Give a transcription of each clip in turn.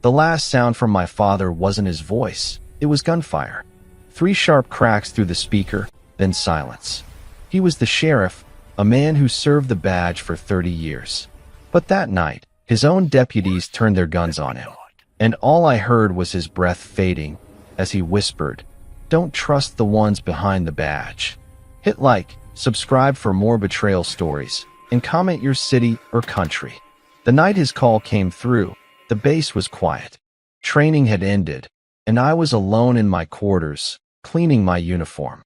The last sound from my father wasn't his voice. It was gunfire. 3 sharp cracks through the speaker, then silence. He was the sheriff, a man who served the badge for 30 years. But that night, his own deputies turned their guns on him, and all I heard was his breath fading as he whispered, "Don't trust the ones behind the badge." Hit like, subscribe for more betrayal stories, and comment your city or country. The night his call came through, the base was quiet. Training had ended, and I was alone in my quarters, cleaning my uniform.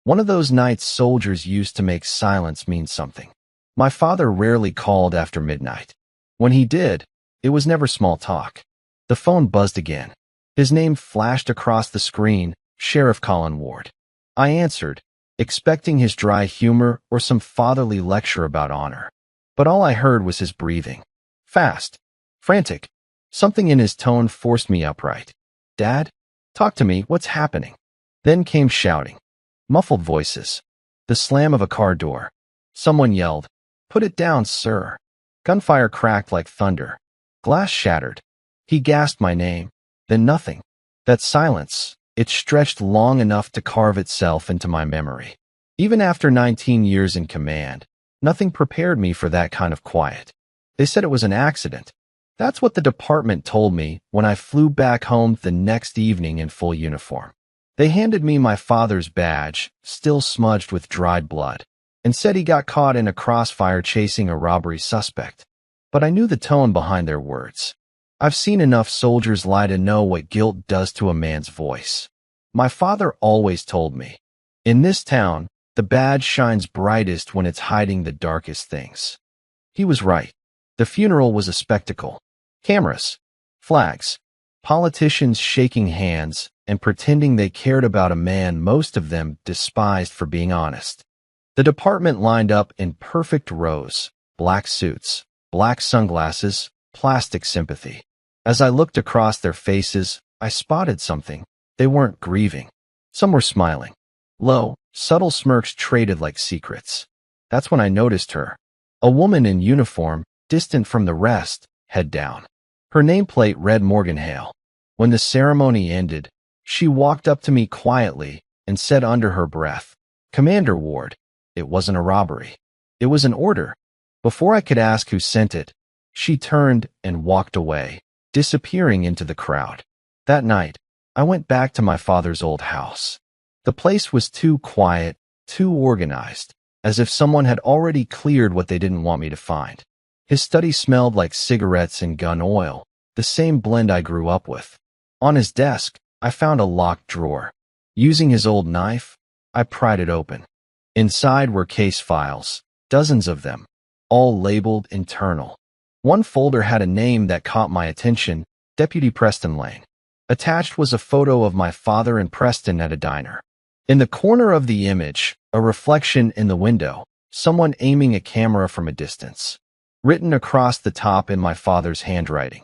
One of those nights soldiers used to make silence mean something. My father rarely called after midnight. When he did, it was never small talk. The phone buzzed again. His name flashed across the screen, Sheriff Colin Ward. I answered, expecting his dry humor or some fatherly lecture about honor. But all I heard was his breathing. Fast. Frantic. Something in his tone forced me upright. "Dad? Talk to me, what's happening?" Then came shouting. Muffled voices. The slam of a car door. Someone yelled, "Put it down, sir." Gunfire cracked like thunder. Glass shattered. He gasped my name. Then nothing. That silence, it stretched long enough to carve itself into my memory. Even after 19 years in command, nothing prepared me for that kind of quiet. They said it was an accident. That's what the department told me when I flew back home the next evening in full uniform. They handed me my father's badge, still smudged with dried blood, and said he got caught in a crossfire chasing a robbery suspect. But I knew the tone behind their words. I've seen enough soldiers lie to know what guilt does to a man's voice. My father always told me, in this town, the badge shines brightest when it's hiding the darkest things. He was right. The funeral was a spectacle. Cameras, flags, politicians shaking hands and pretending they cared about a man most of them despised for being honest. The department lined up in perfect rows, black suits, black sunglasses, plastic sympathy. As I looked across their faces, I spotted something. They weren't grieving. Some were smiling. Low, subtle smirks traded like secrets. That's when I noticed her. A woman in uniform, distant from the rest, head down. Her nameplate read Morgan Hale. When the ceremony ended, she walked up to me quietly and said under her breath, "Commander Ward, it wasn't a robbery. It was an order." Before I could ask who sent it, she turned and walked away, disappearing into the crowd. That night, I went back to my father's old house. The place was too quiet, too organized, as if someone had already cleared what they didn't want me to find. His study smelled like cigarettes and gun oil, the same blend I grew up with. On his desk, I found a locked drawer. Using his old knife, I pried it open. Inside were case files, dozens of them, all labeled internal. One folder had a name that caught my attention, Deputy Preston Lane. Attached was a photo of my father and Preston at a diner. In the corner of the image, a reflection in the window, someone aiming a camera from a distance. Written across the top in my father's handwriting.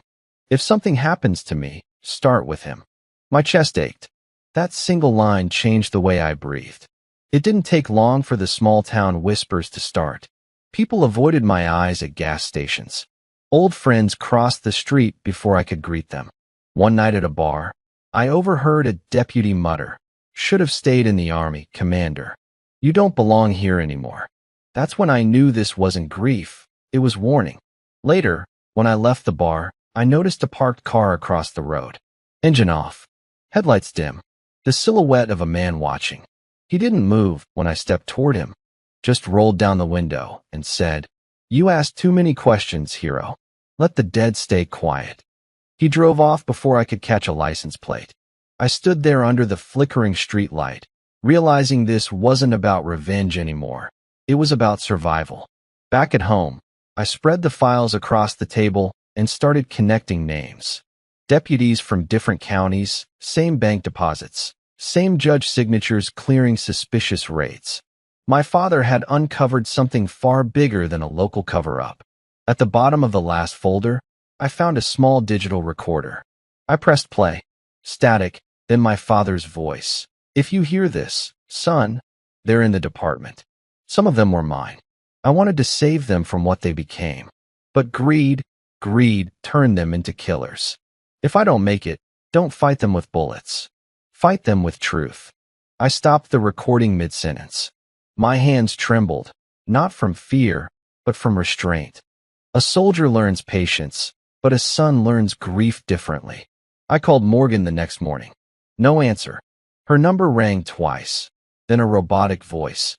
"If something happens to me, start with him." My chest ached. That single line changed the way I breathed. It didn't take long for the small-town whispers to start. People avoided my eyes at gas stations. Old friends crossed the street before I could greet them. One night at a bar, I overheard a deputy mutter, "Should have stayed in the army, Commander. You don't belong here anymore." That's when I knew this wasn't grief. It was warning. Later, when I left the bar, I noticed a parked car across the road. Engine off. Headlights dim. The silhouette of a man watching. He didn't move when I stepped toward him, just rolled down the window and said, "You asked too many questions, hero. Let the dead stay quiet." He drove off before I could catch a license plate. I stood there under the flickering street light, realizing this wasn't about revenge anymore. It was about survival. Back at home, I spread the files across the table and started connecting names. Deputies from different counties, same bank deposits, same judge signatures clearing suspicious rates. My father had uncovered something far bigger than a local cover-up. At the bottom of the last folder, I found a small digital recorder. I pressed play. Static, then my father's voice. "If you hear this, son, they're in the department. Some of them were mine. I wanted to save them from what they became. But greed turned them into killers. If I don't make it, don't fight them with bullets. Fight them with truth. I stopped the recording mid-sentence. My hands trembled, not from fear, but from restraint. A soldier learns patience, but a son learns grief differently. I called Morgan the next morning. No answer. Her number rang twice, then a robotic voice.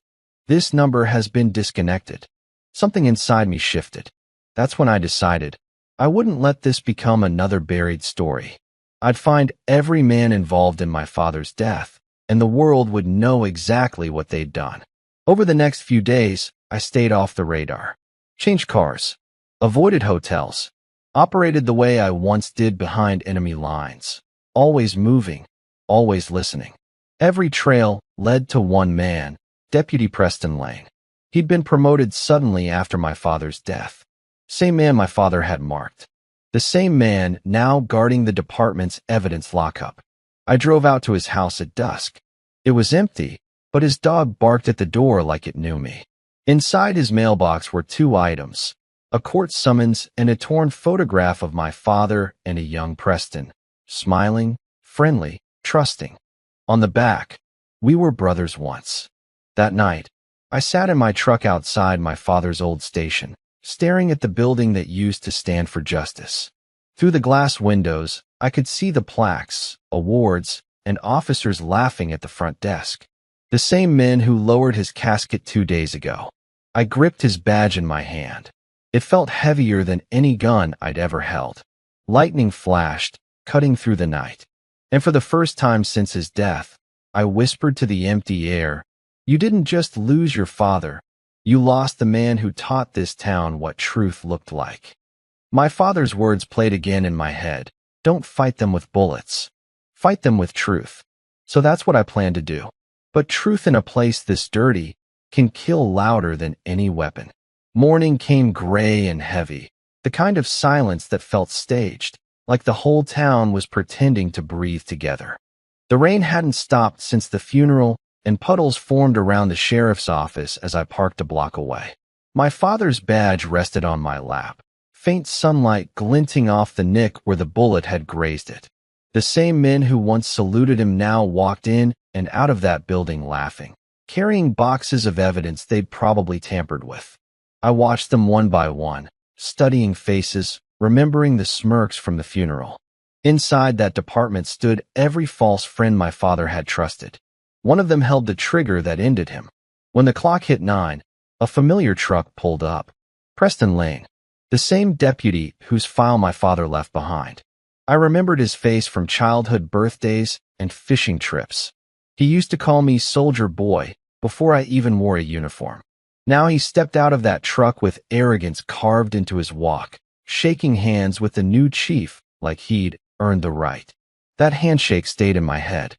This number has been disconnected. Something inside me shifted. That's when I decided I wouldn't let this become another buried story. I'd find every man involved in my father's death, and the world would know exactly what they'd done. Over the next few days, I stayed off the radar. Changed cars. Avoided hotels. Operated the way I once did behind enemy lines. Always moving. Always listening. Every trail led to one man, Deputy Preston Lane. He'd been promoted suddenly after my father's death. Same man my father had marked. The same man now guarding the department's evidence lockup. I drove out to his house at dusk. It was empty, but his dog barked at the door like it knew me. Inside his mailbox were two items, a court summons and a torn photograph of my father and a young Preston, smiling, friendly, trusting. On the back, we were brothers once. That night, I sat in my truck outside my father's old station, staring at the building that used to stand for justice. Through the glass windows, I could see the plaques, awards, and officers laughing at the front desk. The same men who lowered his casket 2 days ago. I gripped his badge in my hand. It felt heavier than any gun I'd ever held. Lightning flashed, cutting through the night. And for the first time since his death, I whispered to the empty air, "You didn't just lose your father. You lost the man who taught this town what truth looked like." My father's words played again in my head. Don't fight them with bullets. Fight them with truth. So that's what I plan to do. But truth in a place this dirty can kill louder than any weapon. Morning came gray and heavy, the kind of silence that felt staged, like the whole town was pretending to breathe together. The rain hadn't stopped since the funeral, and puddles formed around the sheriff's office as I parked a block away. My father's badge rested on my lap, faint sunlight glinting off the nick where the bullet had grazed it. The same men who once saluted him now walked in and out of that building laughing, carrying boxes of evidence they'd probably tampered with. I watched them one by one, studying faces, remembering the smirks from the funeral. Inside that department stood every false friend my father had trusted. One of them held the trigger that ended him. When the clock hit 9, a familiar truck pulled up. Preston Lane, the same deputy whose file my father left behind. I remembered his face from childhood birthdays and fishing trips. He used to call me Soldier Boy before I even wore a uniform. Now he stepped out of that truck with arrogance carved into his walk, shaking hands with the new chief like he'd earned the right. That handshake stayed in my head.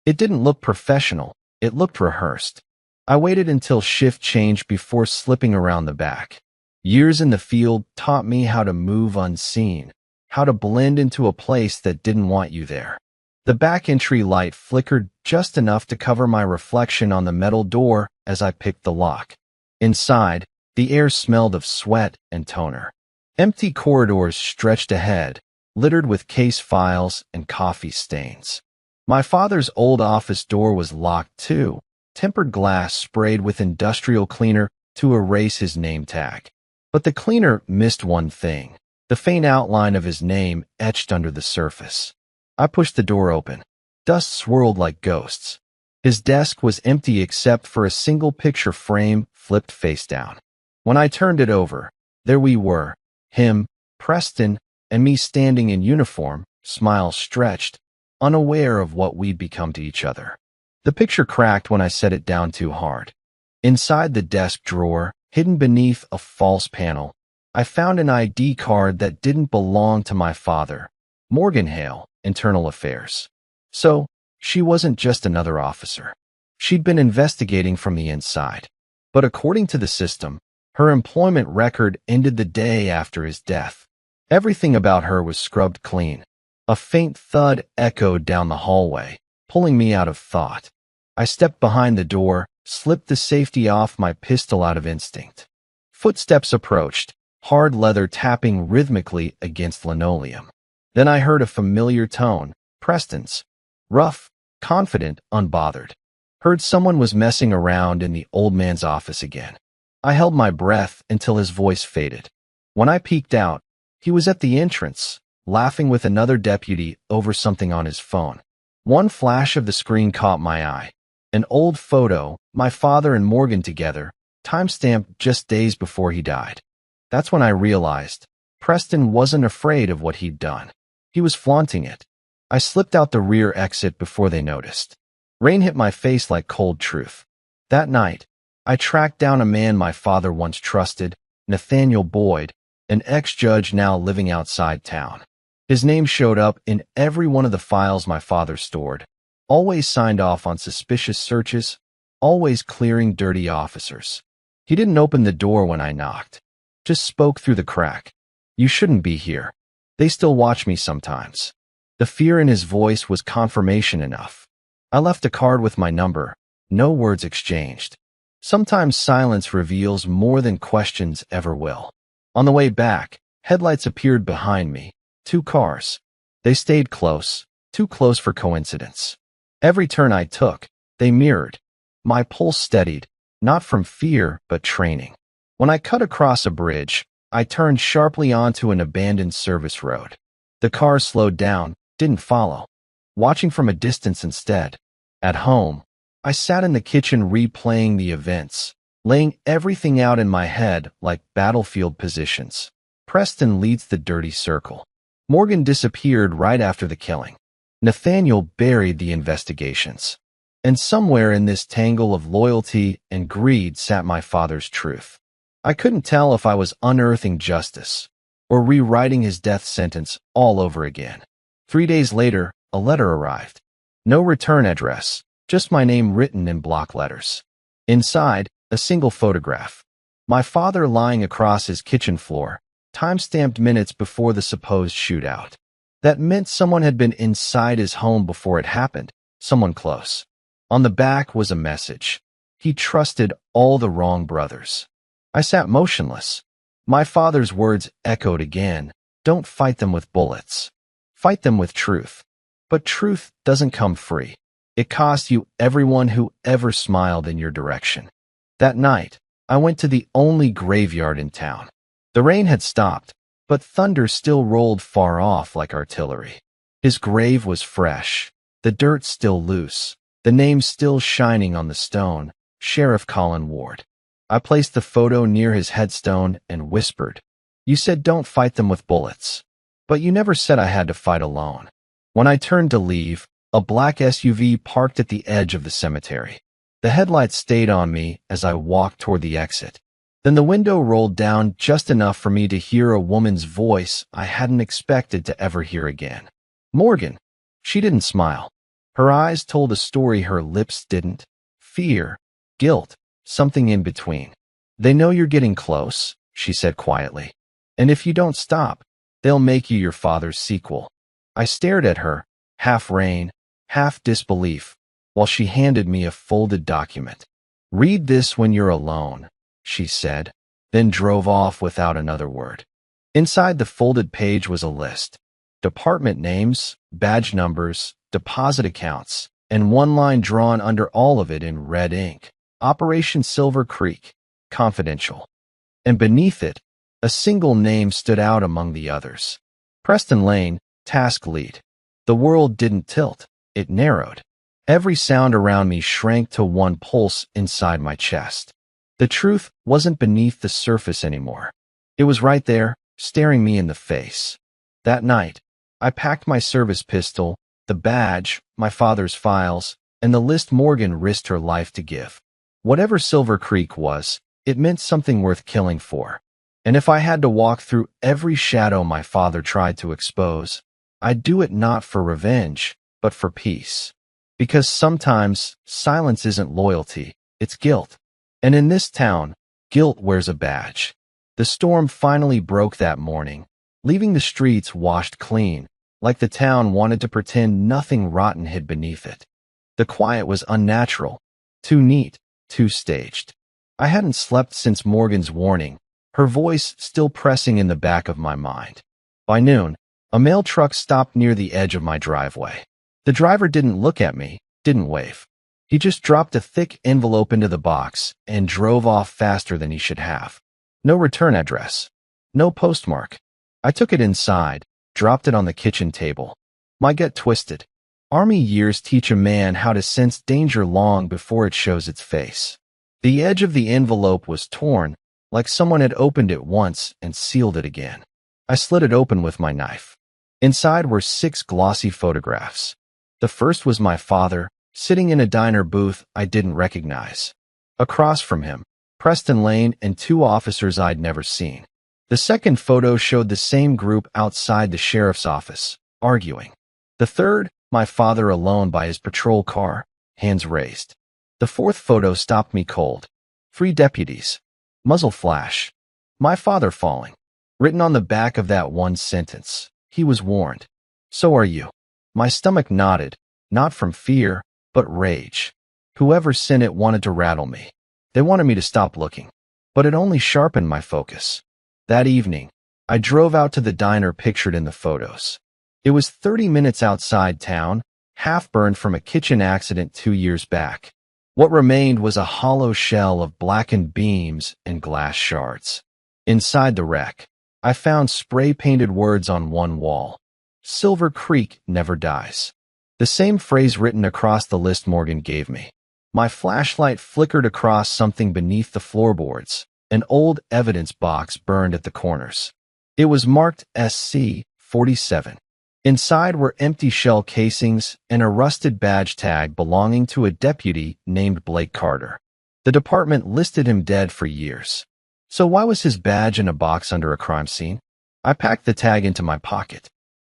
It didn't look professional, it looked rehearsed. I waited until shift changed before slipping around the back. Years in the field taught me how to move unseen, how to blend into a place that didn't want you there. The back entry light flickered just enough to cover my reflection on the metal door as I picked the lock. Inside, the air smelled of sweat and toner. Empty corridors stretched ahead, littered with case files and coffee stains. My father's old office door was locked too, tempered glass sprayed with industrial cleaner to erase his name tag. But the cleaner missed one thing, the faint outline of his name etched under the surface. I pushed the door open. Dust swirled like ghosts. His desk was empty except for a single picture frame flipped face down. When I turned it over, there we were, him, Preston, and me standing in uniform, smiles stretched, unaware of what we'd become to each other. The picture cracked when I set it down too hard. Inside the desk drawer, hidden beneath a false panel, I found an ID card that didn't belong to my father. Morgan Hale, Internal Affairs. So, she wasn't just another officer. She'd been investigating from the inside. But according to the system, her employment record ended the day after his death. Everything about her was scrubbed clean. A faint thud echoed down the hallway, pulling me out of thought. I stepped behind the door, slipped the safety off my pistol out of instinct. Footsteps approached, hard leather tapping rhythmically against linoleum. Then I heard a familiar tone, Preston's. Rough, confident, unbothered. Heard someone was messing around in the old man's office again. I held my breath until his voice faded. When I peeked out, he was at the entrance, laughing with another deputy over something on his phone. One flash of the screen caught my eye. An old photo, my father and Morgan together, timestamped just days before he died. That's when I realized Preston wasn't afraid of what he'd done. He was flaunting it. I slipped out the rear exit before they noticed. Rain hit my face like cold truth. That night, I tracked down a man my father once trusted, Nathaniel Boyd, an ex-judge now living outside town. His name showed up in every one of the files my father stored, always signed off on suspicious searches, always clearing dirty officers. He didn't open the door when I knocked, just spoke through the crack. You shouldn't be here. They still watch me sometimes. The fear in his voice was confirmation enough. I left a card with my number, no words exchanged. Sometimes silence reveals more than questions ever will. On the way back, headlights appeared behind me. 2 cars. They stayed close, too close for coincidence. Every turn I took, they mirrored. My pulse steadied, not from fear, but training. When I cut across a bridge, I turned sharply onto an abandoned service road. The cars slowed down, didn't follow, watching from a distance instead. At home, I sat in the kitchen replaying the events, laying everything out in my head like battlefield positions. Preston leads the dirty circle. Morgan disappeared right after the killing. Nathaniel buried the investigations. And somewhere in this tangle of loyalty and greed sat my father's truth. I couldn't tell if I was unearthing justice or rewriting his death sentence all over again. 3 days later, a letter arrived. No return address, just my name written in block letters. Inside, a single photograph. My father lying across his kitchen floor, time-stamped minutes before the supposed shootout. That meant someone had been inside his home before it happened, someone close. On the back was a message. He trusted all the wrong brothers. I sat motionless. My father's words echoed again. Don't fight them with bullets. Fight them with truth. But truth doesn't come free. It costs you everyone who ever smiled in your direction. That night, I went to the only graveyard in town. The rain had stopped, but thunder still rolled far off like artillery. His grave was fresh, the dirt still loose, the name still shining on the stone, Sheriff Colin Ward. I placed the photo near his headstone and whispered, "You said don't fight them with bullets, but you never said I had to fight alone." When I turned to leave, a black SUV parked at the edge of the cemetery. The headlights stayed on me as I walked toward the exit. Then the window rolled down just enough for me to hear a woman's voice I hadn't expected to ever hear again. Morgan. She didn't smile. Her eyes told a story her lips didn't. Fear, guilt, something in between. "They know you're getting close," she said quietly. "And if you don't stop, they'll make you your father's sequel." I stared at her, half rain, half disbelief, while she handed me a folded document. "Read this when you're alone," she said, then drove off without another word. Inside the folded page was a list. Department names, badge numbers, deposit accounts, and one line drawn under all of it in red ink. Operation Silver Creek, confidential. And beneath it, a single name stood out among the others. Preston Lane, task lead. The world didn't tilt, it narrowed. Every sound around me shrank to one pulse inside my chest. The truth wasn't beneath the surface anymore. It was right there, staring me in the face. That night, I packed my service pistol, the badge, my father's files, and the list Morgan risked her life to give. Whatever Silver Creek was, it meant something worth killing for. And if I had to walk through every shadow my father tried to expose, I'd do it not for revenge, but for peace. Because sometimes, silence isn't loyalty, it's guilt. And in this town, guilt wears a badge. The storm finally broke that morning, leaving the streets washed clean, like the town wanted to pretend nothing rotten hid beneath it. The quiet was unnatural, too neat, too staged. I hadn't slept since Morgan's warning, her voice still pressing in the back of my mind. By noon, A mail truck stopped near the edge of my driveway. The driver didn't look at me, didn't wave. He just dropped a thick envelope into the box and drove off faster than he should have. No return address. No postmark. I took it inside, dropped it on the kitchen table. My gut twisted. Army years teach a man how to sense danger long before it shows its face. The edge of the envelope was torn, like someone had opened it once and sealed it again. I slit it open with my knife. Inside were 6 glossy photographs. The first was my father, sitting in a diner booth I didn't recognize. Across from him, Preston Lane and 2 officers I'd never seen. The second photo showed the same group outside the sheriff's office, arguing. The third, my father alone by his patrol car, hands raised. The fourth photo stopped me cold. 3 deputies. Muzzle flash. My father falling. Written on the back of that one sentence. He was warned. So are you. My stomach nodded, not from fear, but rage. Whoever sent it wanted to rattle me. They wanted me to stop looking. But it only sharpened my focus. That evening, I drove out to the diner pictured in the photos. It was 30 minutes outside town, half burned from a kitchen accident 2 years back. What remained was a hollow shell of blackened beams and glass shards. Inside the wreck, I found spray-painted words on one wall. Silver Creek never dies. The same phrase written across the list Morgan gave me. My flashlight flickered across something beneath the floorboards. An old evidence box burned at the corners. It was marked SC-47. Inside were empty shell casings and a rusted badge tag belonging to a deputy named Blake Carter. The department listed him dead for years. So why was his badge in a box under a crime scene? I packed the tag into my pocket.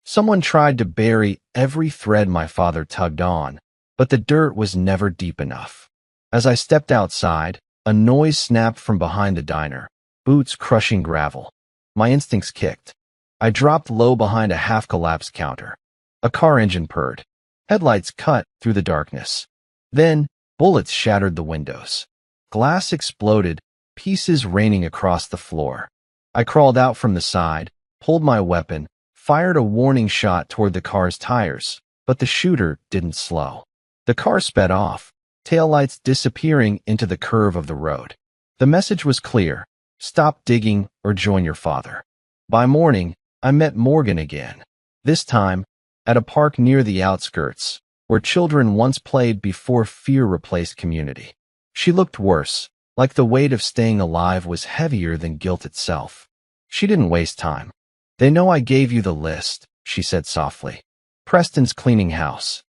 Someone tried to bury every thread my father tugged on, but the dirt was never deep enough. As I stepped outside, a noise snapped from behind the diner, boots crushing gravel. My instincts kicked. I dropped low behind a half-collapsed counter. A car engine purred. Headlights cut through the darkness. Then, bullets shattered the windows. Glass exploded, pieces raining across the floor. I crawled out from the side, pulled my weapon, fired a warning shot toward the car's tires, but the shooter didn't slow. The car sped off, taillights disappearing into the curve of the road. The message was clear: stop digging or join your father. By morning, I met Morgan again. This time, at a park near the outskirts, where children once played before fear replaced community. She looked worse, like the weight of staying alive was heavier than guilt itself. She didn't waste time. They know I gave you the list, she said softly. Preston's cleaning house.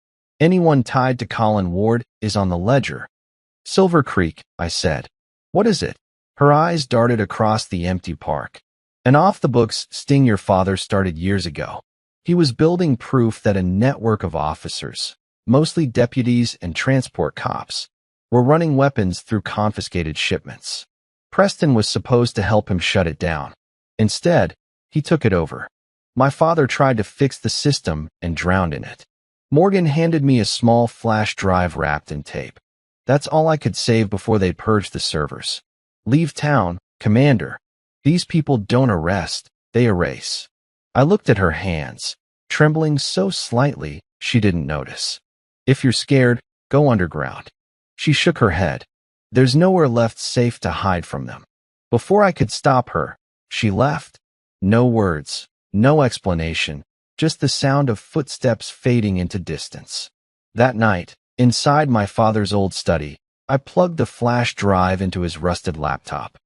Anyone tied to Colin Ward is on the ledger. Silver Creek, I said. What is it? Her eyes darted across the empty park. An off-the-books sting your father started years ago. He was building proof that a network of officers, mostly deputies and transport cops, were running weapons through confiscated shipments. Preston was supposed to help him shut it down. Instead, he took it over. My father tried to fix the system and drowned in it. Morgan handed me a small flash drive wrapped in tape. That's all I could save before they purged the servers. Leave town, Commander. These people don't arrest, they erase. I looked at her hands, trembling so slightly she didn't notice. If you're scared, go underground. She shook her head. There's nowhere left safe to hide from them. Before I could stop her, she left. No words, no explanation, just the sound of footsteps fading into distance. That night, inside my father's old study, I plugged the flash drive into his rusted laptop.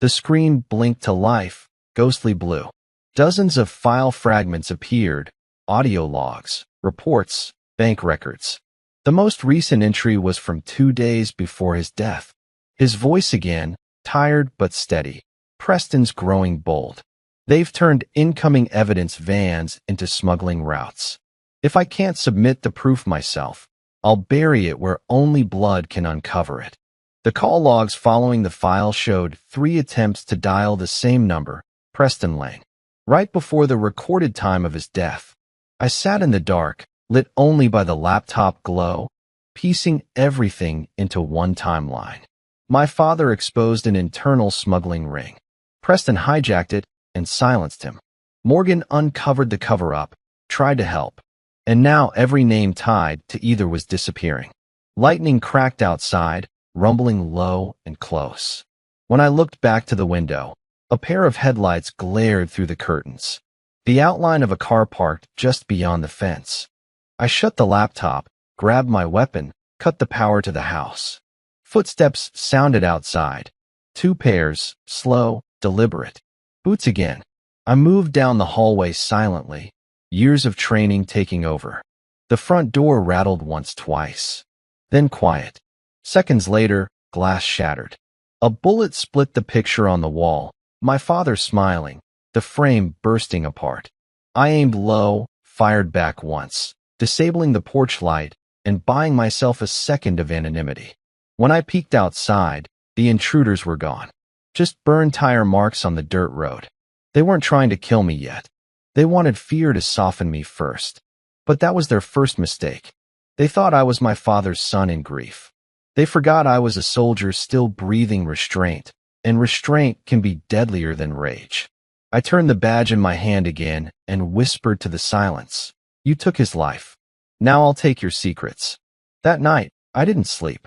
The screen blinked to life, ghostly blue. Dozens of file fragments appeared, audio logs, reports, bank records. The most recent entry was from 2 days before his death. His voice again, tired but steady. Preston's growing bold. They've turned incoming evidence vans into smuggling routes. If I can't submit the proof myself, I'll bury it where only blood can uncover it. The call logs following the file showed 3 attempts to dial the same number, Preston Lane, right before the recorded time of his death. I sat in the dark, lit only by the laptop glow, piecing everything into one timeline. My father exposed an internal smuggling ring. Preston hijacked it and silenced him. Morgan uncovered the cover-up, tried to help, and now every name tied to either was disappearing. Lightning cracked outside, rumbling low and close. When I looked back to the window, a pair of headlights glared through the curtains. The outline of a car parked just beyond the fence. I shut the laptop, grabbed my weapon, cut the power to the house. Footsteps sounded outside. 2 pairs, slow, deliberate. Boots again. I moved down the hallway silently, years of training taking over. The front door rattled once, twice. Then quiet. Seconds later, glass shattered. A bullet split the picture on the wall, my father smiling, the frame bursting apart. I aimed low, fired back once, disabling the porch light and buying myself a second of anonymity. When I peeked outside, the intruders were gone. Just burned tire marks on the dirt road. They weren't trying to kill me yet. They wanted fear to soften me first. But that was their first mistake. They thought I was my father's son in grief. They forgot I was a soldier still breathing restraint, and restraint can be deadlier than rage. I turned the badge in my hand again and whispered to the silence, "You took his life. Now I'll take your secrets." That night, I didn't sleep.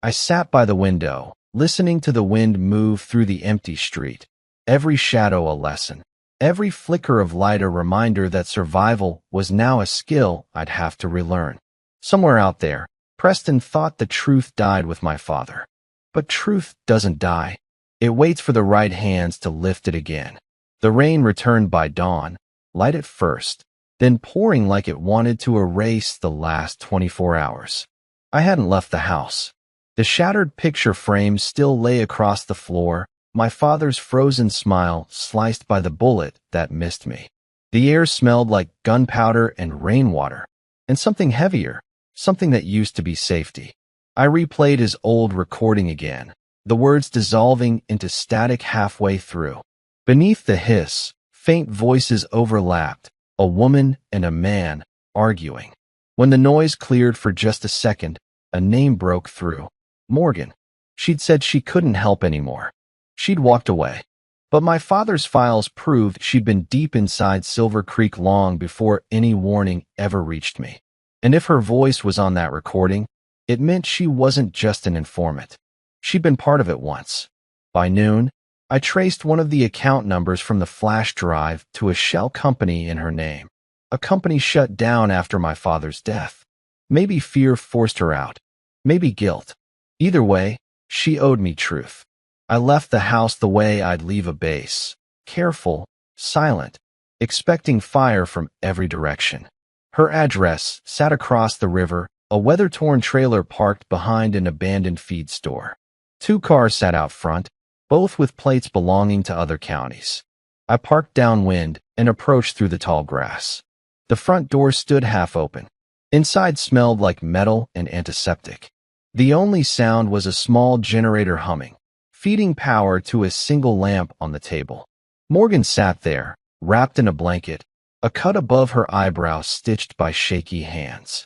I sat by the window, listening to the wind move through the empty street. Every shadow a lesson. Every flicker of light a reminder that survival was now a skill I'd have to relearn. Somewhere out there, Preston thought the truth died with my father. But truth doesn't die. It waits for the right hands to lift it again. The rain returned by dawn, light at first, then pouring like it wanted to erase the last 24 hours. I hadn't left the house. The shattered picture frame still lay across the floor, my father's frozen smile sliced by the bullet that missed me. The air smelled like gunpowder and rainwater, and something heavier, something that used to be safety. I replayed his old recording again, the words dissolving into static halfway through. Beneath the hiss, faint voices overlapped, a woman and a man arguing. When the noise cleared for just a second, a name broke through. Morgan. She'd said she couldn't help anymore. She'd walked away. But my father's files proved she'd been deep inside Silver Creek long before any warning ever reached me. And if her voice was on that recording, it meant she wasn't just an informant. She'd been part of it once. By noon, I traced one of the account numbers from the flash drive to a shell company in her name. A company shut down after my father's death. Maybe fear forced her out. Maybe guilt. Either way, she owed me truth. I left the house the way I'd leave a base. Careful, silent, expecting fire from every direction. Her address sat across the river, a weather-torn trailer parked behind an abandoned feed store. 2 cars sat out front, both with plates belonging to other counties. I parked downwind and approached through the tall grass. The front door stood half open. Inside smelled like metal and antiseptic. The only sound was a small generator humming, feeding power to a single lamp on the table. Morgan sat there, wrapped in a blanket, a cut above her eyebrow stitched by shaky hands.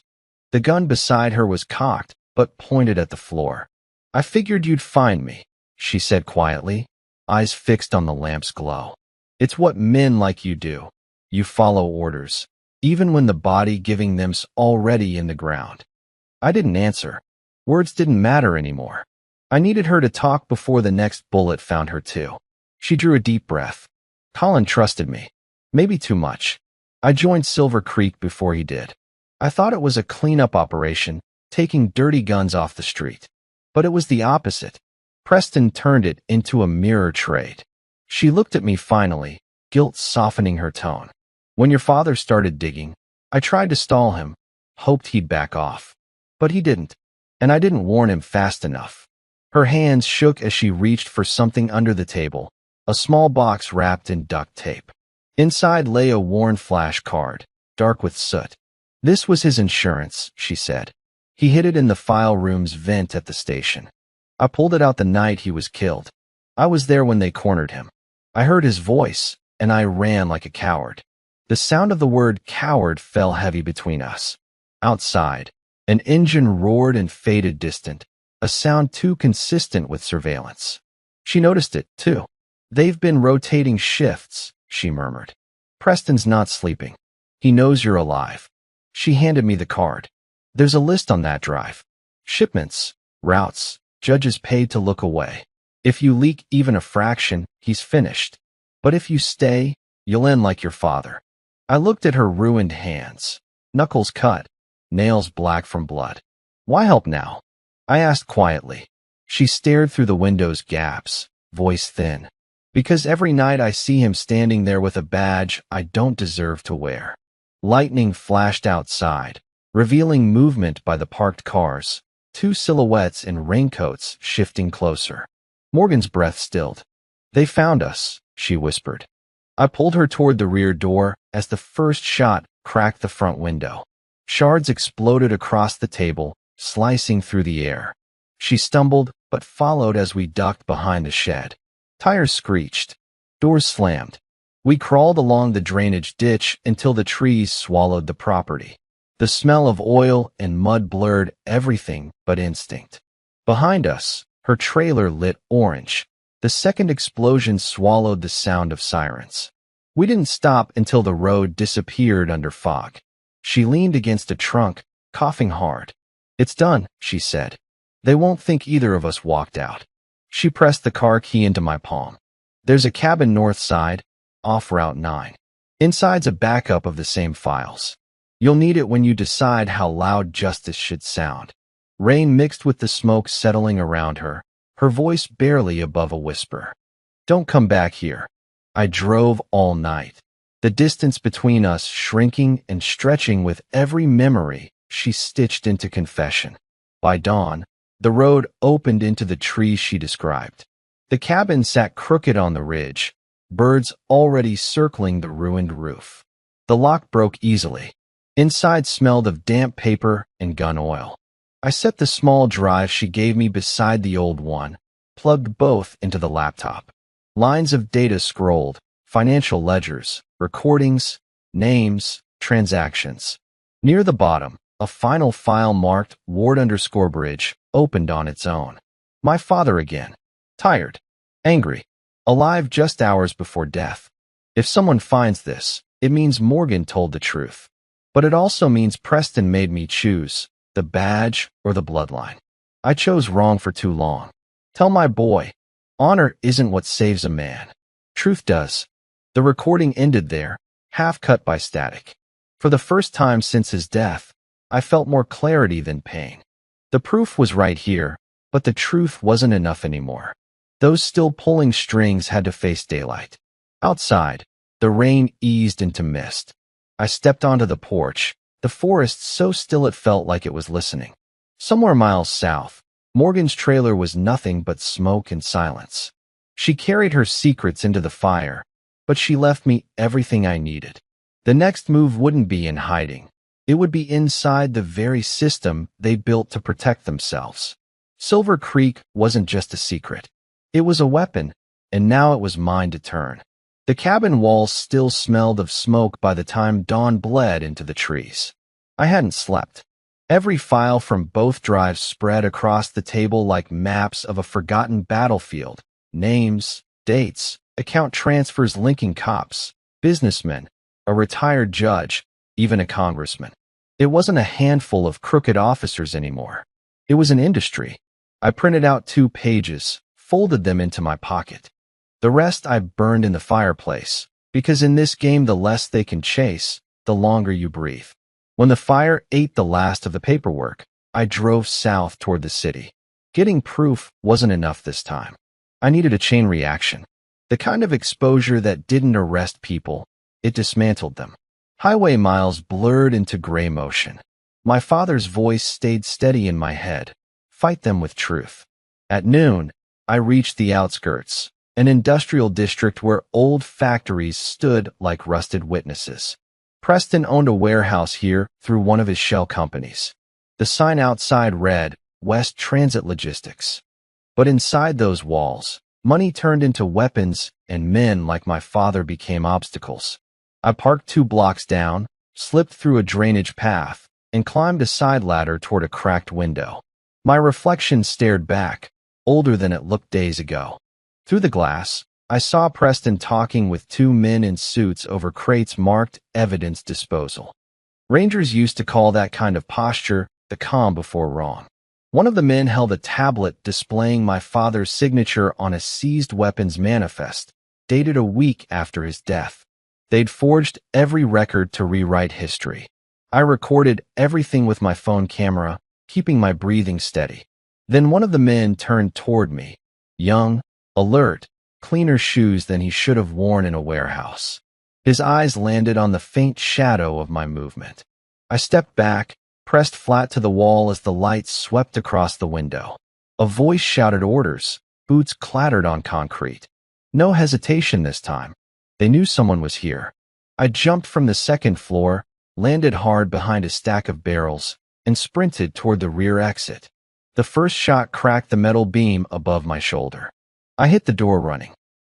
The gun beside her was cocked, but pointed at the floor. "I figured you'd find me," she said quietly, eyes fixed on the lamp's glow. "It's what men like you do. You follow orders, even when the body giving them's already in the ground." I didn't answer. Words didn't matter anymore. I needed her to talk before the next bullet found her too. She drew a deep breath. Colin trusted me. Maybe too much. I joined Silver Creek before he did. I thought it was a cleanup operation, taking dirty guns off the street. But it was the opposite. Preston turned it into a mirror trade. She looked at me finally, guilt softening her tone. "When your father started digging, I tried to stall him, hoped he'd back off. But he didn't, and I didn't warn him fast enough." Her hands shook as she reached for something under the table, a small box wrapped in duct tape. Inside lay a worn flash card, dark with soot. "This was his insurance," she said. "He hid it in the file room's vent at the station. I pulled it out the night he was killed. I was there when they cornered him. I heard his voice, and I ran like a coward." The sound of the word coward fell heavy between us. Outside, an engine roared and faded distant, a sound too consistent with surveillance. She noticed it, too. "They've been rotating shifts," she murmured. Preston's not sleeping. He knows you're alive. She handed me the card. There's a list on that drive. Shipments, routes, judges paid to look away. If you leak even a fraction, he's finished. But if you stay, you'll end like your father. I looked at her ruined hands. Knuckles cut, nails black from blood. Why help now? I asked quietly. She stared through the window's gaps, voice thin. Because every night I see him standing there with a badge I don't deserve to wear. Lightning flashed outside, revealing movement by the parked cars, two silhouettes in raincoats shifting closer. Morgan's breath stilled. They found us, she whispered. I pulled her toward the rear door as the first shot cracked the front window. Shards exploded across the table, slicing through the air. She stumbled, but followed as we ducked behind the shed. Tires screeched. Doors slammed. We crawled along the drainage ditch until the trees swallowed the property. The smell of oil and mud blurred everything but instinct. Behind us, her trailer lit orange. The second explosion swallowed the sound of sirens. We didn't stop until the road disappeared under fog. She leaned against a trunk, coughing hard. It's done, she said. They won't think either of us walked out. She pressed the car key into my palm. There's a cabin north side, off Route 9. Inside's a backup of the same files. You'll need it when you decide how loud justice should sound. Rain mixed with the smoke settling around her, her voice barely above a whisper. Don't come back here. I drove all night. The distance between us shrinking and stretching with every memory she stitched into confession. By dawn, the road opened into the trees she described. The cabin sat crooked on the ridge, birds already circling the ruined roof. The lock broke easily. Inside smelled of damp paper and gun oil. I set the small drive she gave me beside the old one, plugged both into the laptop. Lines of data scrolled, financial ledgers, recordings, names, transactions. Near the bottom, a final file marked Ward_Bridge opened on its own. My father again. Tired. Angry. Alive just hours before death. If someone finds this, it means Morgan told the truth. But it also means Preston made me choose, the badge or the bloodline. I chose wrong for too long. Tell my boy, honor isn't what saves a man. Truth does. The recording ended there, half cut by static. For the first time since his death, I felt more clarity than pain. The proof was right here, but the truth wasn't enough anymore. Those still pulling strings had to face daylight. Outside, the rain eased into mist. I stepped onto the porch, the forest so still it felt like it was listening. Somewhere miles south, Morgan's trailer was nothing but smoke and silence. She carried her secrets into the fire, but she left me everything I needed. The next move wouldn't be in hiding. It would be inside the very system they built to protect themselves. Silver Creek wasn't just a secret. It was a weapon, and now it was mine to turn. The cabin walls still smelled of smoke by the time dawn bled into the trees. I hadn't slept. Every file from both drives spread across the table like maps of a forgotten battlefield. Names, dates, account transfers linking cops, businessmen, a retired judge, even a congressman. It wasn't a handful of crooked officers anymore. It was an industry. I printed out 2 pages, folded them into my pocket. The rest I burned in the fireplace, because in this game the less they can chase, the longer you breathe. When the fire ate the last of the paperwork, I drove south toward the city. Getting proof wasn't enough this time. I needed a chain reaction. The kind of exposure that didn't arrest people, it dismantled them. Highway miles blurred into gray motion. My father's voice stayed steady in my head. Fight them with truth. At noon, I reached the outskirts, an industrial district where old factories stood like rusted witnesses. Preston owned a warehouse here through one of his shell companies. The sign outside read, West Transit Logistics. But inside those walls, money turned into weapons and men like my father became obstacles. I parked 2 blocks down, slipped through a drainage path, and climbed a side ladder toward a cracked window. My reflection stared back, older than it looked days ago. Through the glass, I saw Preston talking with two men in suits over crates marked evidence disposal. Rangers used to call that kind of posture the calm before wrong. One of the men held a tablet displaying my father's signature on a seized weapons manifest, dated a week after his death. They'd forged every record to rewrite history. I recorded everything with my phone camera, keeping my breathing steady. Then one of the men turned toward me, young, alert, cleaner shoes than he should have worn in a warehouse. His eyes landed on the faint shadow of my movement. I stepped back, pressed flat to the wall as the light swept across the window. A voice shouted orders. Boots clattered on concrete. No hesitation this time. They knew someone was here. I jumped from the second floor, landed hard behind a stack of barrels, and sprinted toward the rear exit. The first shot cracked the metal beam above my shoulder. I hit the door running.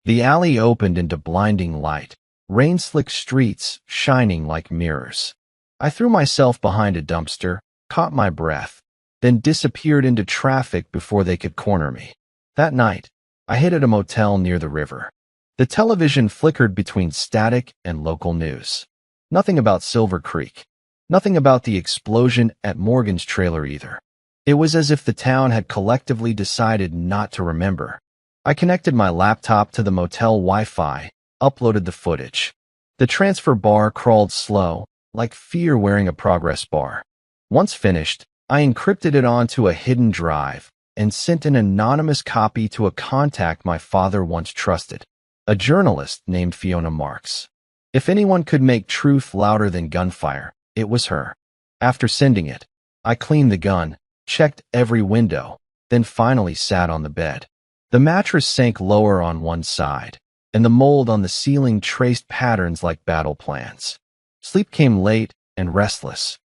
The alley opened into blinding light, rain-slicked streets shining like mirrors. I threw myself behind a dumpster, caught my breath, then disappeared into traffic before they could corner me. That night, I hid at a motel near the river. The television flickered between static and local news. Nothing about Silver Creek. Nothing about the explosion at Morgan's trailer either. It was as if the town had collectively decided not to remember. I connected my laptop to the motel Wi-Fi, uploaded the footage. The transfer bar crawled slow, like fear wearing a progress bar. Once finished, I encrypted it onto a hidden drive and sent an anonymous copy to a contact my father once trusted, a journalist named Fiona Marks. If anyone could make truth louder than gunfire, it was her. After sending it, I cleaned the gun, checked every window, then finally sat on the bed. The mattress sank lower on one side, and the mold on the ceiling traced patterns like battle plans. Sleep came late and restless.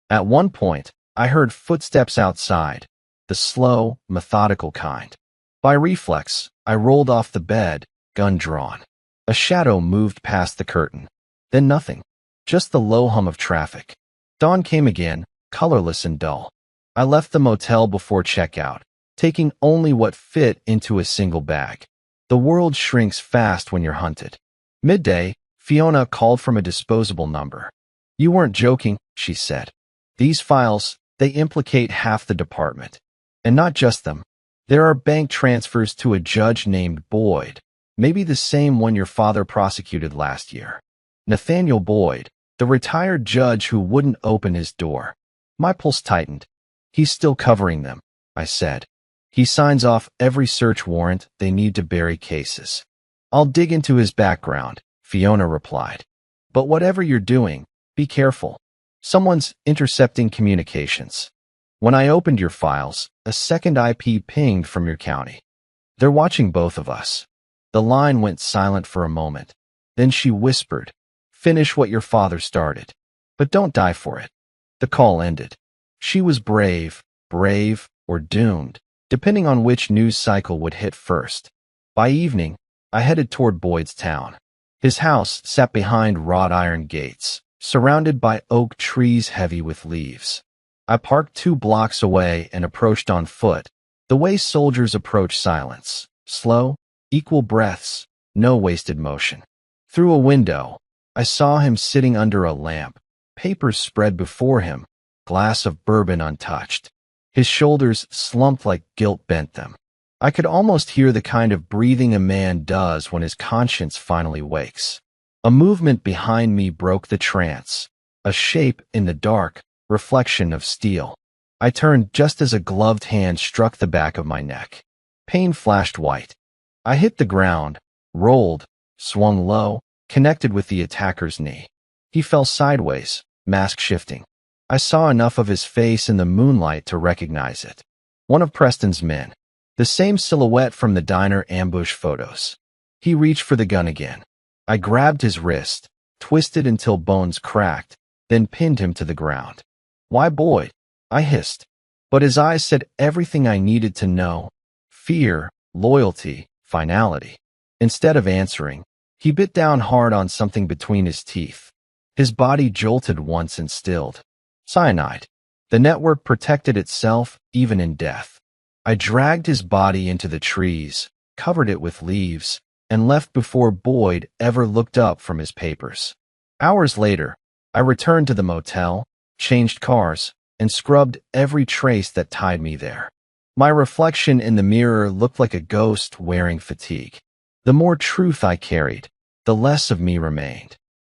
At one point, I heard footsteps outside, the slow, methodical kind. By reflex, I rolled off the bed, gun drawn. A shadow moved past the curtain. Then nothing. Just the low hum of traffic. Dawn came again, colorless and dull. I left the motel before checkout, taking only what fit into a single bag. The world shrinks fast when you're hunted. Midday, Fiona called from a disposable number. "You weren't joking," she said. "These files, they implicate half the department. And not just them. There are bank transfers to a judge named Boyd, maybe the same one your father prosecuted last year. Nathaniel Boyd, the retired judge who wouldn't open his door." My pulse tightened. "He's still covering them," I said. "He signs off every search warrant they need to bury cases." "I'll dig into his background," Fiona replied. "But whatever you're doing, be careful. Someone's intercepting communications. When I opened your files, a second IP pinged from your county. They're watching both of us." The line went silent for a moment. Then she whispered, "Finish what your father started. But don't die for it." The call ended. She was brave, or doomed, depending on which news cycle would hit first. By evening, I headed toward Boyd's town. His house sat behind wrought iron gates, surrounded by oak trees heavy with leaves. I parked 2 blocks away and approached on foot, the way soldiers approach silence. Slow, equal breaths, no wasted motion. Through a window, I saw him sitting under a lamp, papers spread before him, glass of bourbon untouched. His shoulders slumped like guilt bent them. I could almost hear the kind of breathing a man does when his conscience finally wakes. A movement behind me broke the trance, a shape in the dark, reflection of steel. I turned just as a gloved hand struck the back of my neck. Pain flashed white. I hit the ground, rolled, swung low, connected with the attacker's knee. He fell sideways, mask shifting. I saw enough of his face in the moonlight to recognize it. One of Preston's men. The same silhouette from the diner ambush photos. He reached for the gun again. I grabbed his wrist, twisted until bones cracked, then pinned him to the ground. "Why Boyd?" I hissed. But his eyes said everything I needed to know. Fear, loyalty, finality. Instead of answering, he bit down hard on something between his teeth. His body jolted once and stilled. Cyanide. The network protected itself, even in death. I dragged his body into the trees, covered it with leaves, and left before Boyd ever looked up from his papers. Hours later, I returned to the motel, changed cars, and scrubbed every trace that tied me there. My reflection in the mirror looked like a ghost wearing fatigue. The more truth I carried, the less of me remained.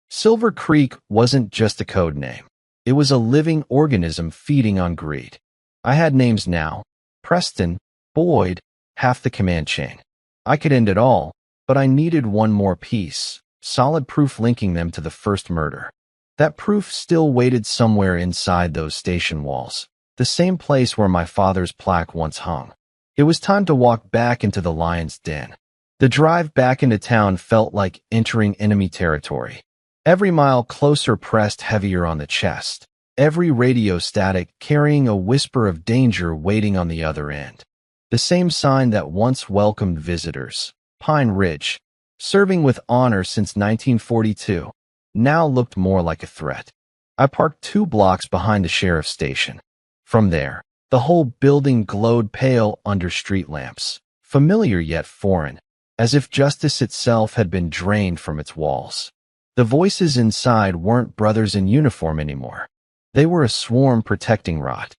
Silver Creek wasn't just a code name. It was a living organism feeding on greed. I had names now: Preston, Boyd, half the command chain. I could end it all, but I needed one more piece, solid proof linking them to the first murder. That proof still waited somewhere inside those station walls, the same place where my father's plaque once hung. It was time to walk back into the lion's den. The drive back into town felt like entering enemy territory. Every mile closer pressed heavier on the chest, every radio static carrying a whisper of danger waiting on the other end. The same sign that once welcomed visitors, Pine Ridge, serving with honor since 1942, now looked more like a threat. I parked 2 blocks behind the sheriff's station. From there, the whole building glowed pale under street lamps, familiar yet foreign, as if justice itself had been drained from its walls. The voices inside weren't brothers in uniform anymore. They were a swarm protecting Rot.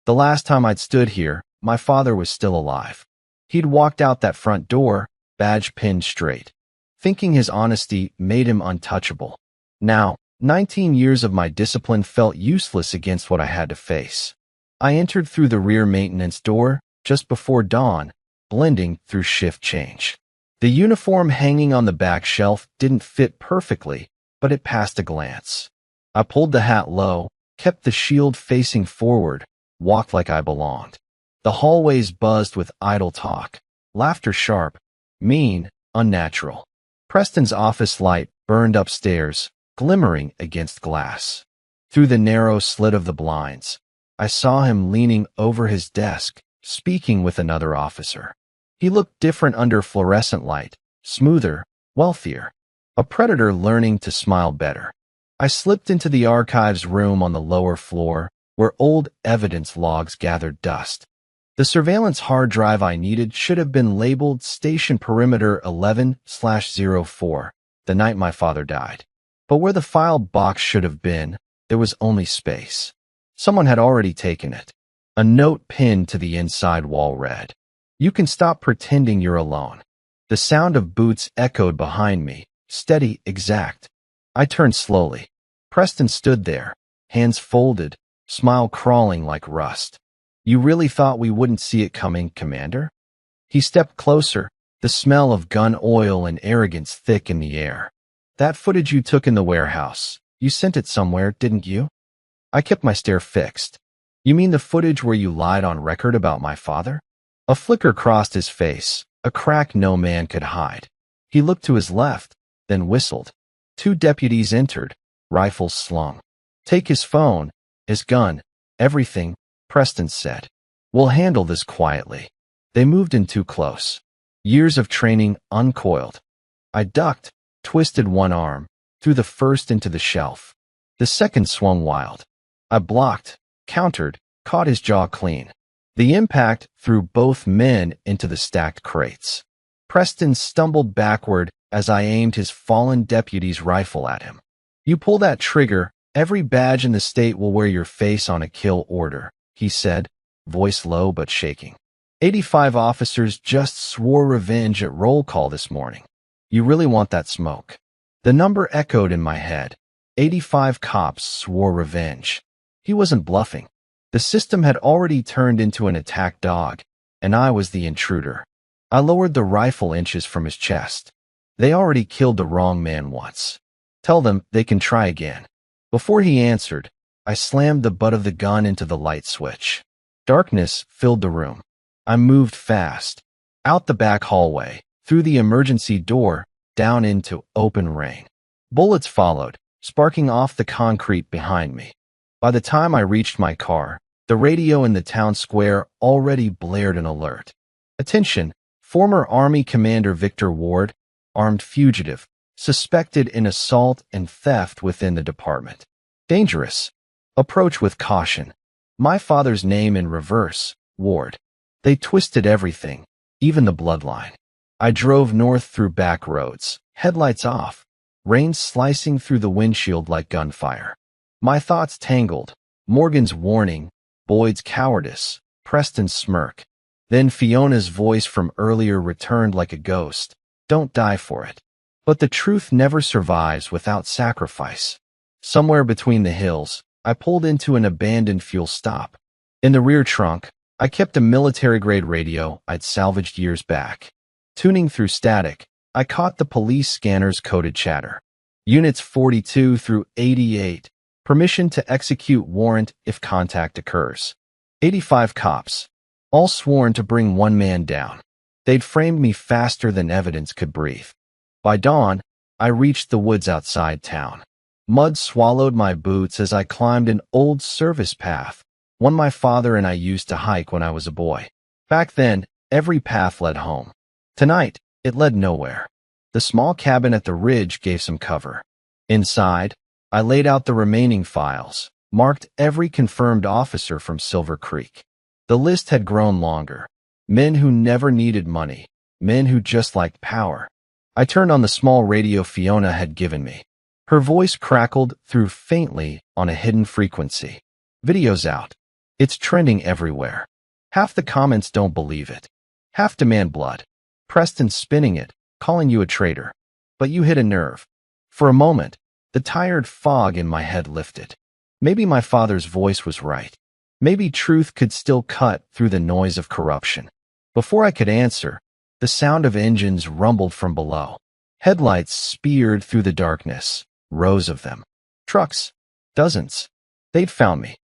The last time I'd stood here, my father was still alive. He'd walked out that front door, badge pinned straight, thinking his honesty made him untouchable. Now, 19 years of my discipline felt useless against what I had to face. I entered through the rear maintenance door just before dawn, blending through shift change. The uniform hanging on the back shelf didn't fit perfectly, but it passed a glance. I pulled the hat low, kept the shield facing forward, walked like I belonged. The hallways buzzed with idle talk, laughter sharp, mean, unnatural. Preston's office light burned upstairs, glimmering against glass. Through the narrow slit of the blinds, I saw him leaning over his desk, speaking with another officer. He looked different under fluorescent light, smoother, wealthier. A predator learning to smile better. I slipped into the archives room on the lower floor, where old evidence logs gathered dust. The surveillance hard drive I needed should have been labeled Station Perimeter 11/04, the night my father died. But where the file box should have been, there was only space. Someone had already taken it. A note pinned to the inside wall read, "You can stop pretending you're alone." The sound of boots echoed behind me, steady, exact. I turned slowly. Preston stood there, hands folded, smile crawling like rust. "You really thought we wouldn't see it coming, Commander?" He stepped closer, the smell of gun oil and arrogance thick in the air. "That footage you took in the warehouse, you sent it somewhere, didn't you?" I kept my stare fixed. "You mean the footage where you lied on record about my father?" A flicker crossed his face, a crack no man could hide. He looked to his left, then whistled. 2 deputies entered, rifles slung. "Take his phone, his gun, everything," Preston said. "We'll handle this quietly." They moved in too close. Years of training uncoiled. I ducked, twisted one arm, threw the first into the shelf. The second swung wild. I blocked, countered, caught his jaw clean. The impact threw both men into the stacked crates. Preston stumbled backward as I aimed his fallen deputy's rifle at him. "You pull that trigger, every badge in the state will wear your face on a kill order," he said, voice low but shaking. 85 officers just swore revenge at roll call this morning. You really want that smoke? The number echoed in my head. 85 cops swore revenge. He wasn't bluffing. The system had already turned into an attack dog, and I was the intruder. I lowered the rifle inches from his chest. "They already killed the wrong man once. Tell them they can try again." Before he answered, I slammed the butt of the gun into the light switch. Darkness filled the room. I moved fast, out the back hallway, through the emergency door, down into open rain. Bullets followed, sparking off the concrete behind me. By the time I reached my car, the radio in the town square already blared an alert. "Attention, former Army Commander Victor Ward, armed fugitive, suspected in assault and theft within the department. Dangerous. Approach with caution." My father's name in reverse, Ward. They twisted everything, even the bloodline. I drove north through back roads, headlights off, rain slicing through the windshield like gunfire. My thoughts tangled. Morgan's warning, Boyd's cowardice, Preston's smirk. Then Fiona's voice from earlier returned like a ghost. Don't die for it. But the truth never survives without sacrifice. Somewhere between the hills, I pulled into an abandoned fuel stop. In the rear trunk, I kept a military-grade radio I'd salvaged years back. Tuning through static, I caught the police scanner's coded chatter. Units 42 through 88. Permission to execute warrant if contact occurs. 85 cops, all sworn to bring one man down. They'd framed me faster than evidence could breathe. By dawn, I reached the woods outside town. Mud swallowed my boots as I climbed an old service path, one my father and I used to hike when I was a boy. Back then, every path led home. Tonight, it led nowhere. The small cabin at the ridge gave some cover. Inside, I laid out the remaining files, marked every confirmed officer from Silver Creek. The list had grown longer. Men who never needed money, men who just liked power. I turned on the small radio Fiona had given me. Her voice crackled through faintly on a hidden frequency. Video's out. It's trending everywhere. Half the comments don't believe it. Half demand blood. Preston's spinning it, calling you a traitor. But you hit a nerve. For a moment, the tired fog in my head lifted. Maybe my father's voice was right. Maybe truth could still cut through the noise of corruption. Before I could answer, the sound of engines rumbled from below. Headlights speared through the darkness. Rows of them. Trucks. Dozens. They'd found me.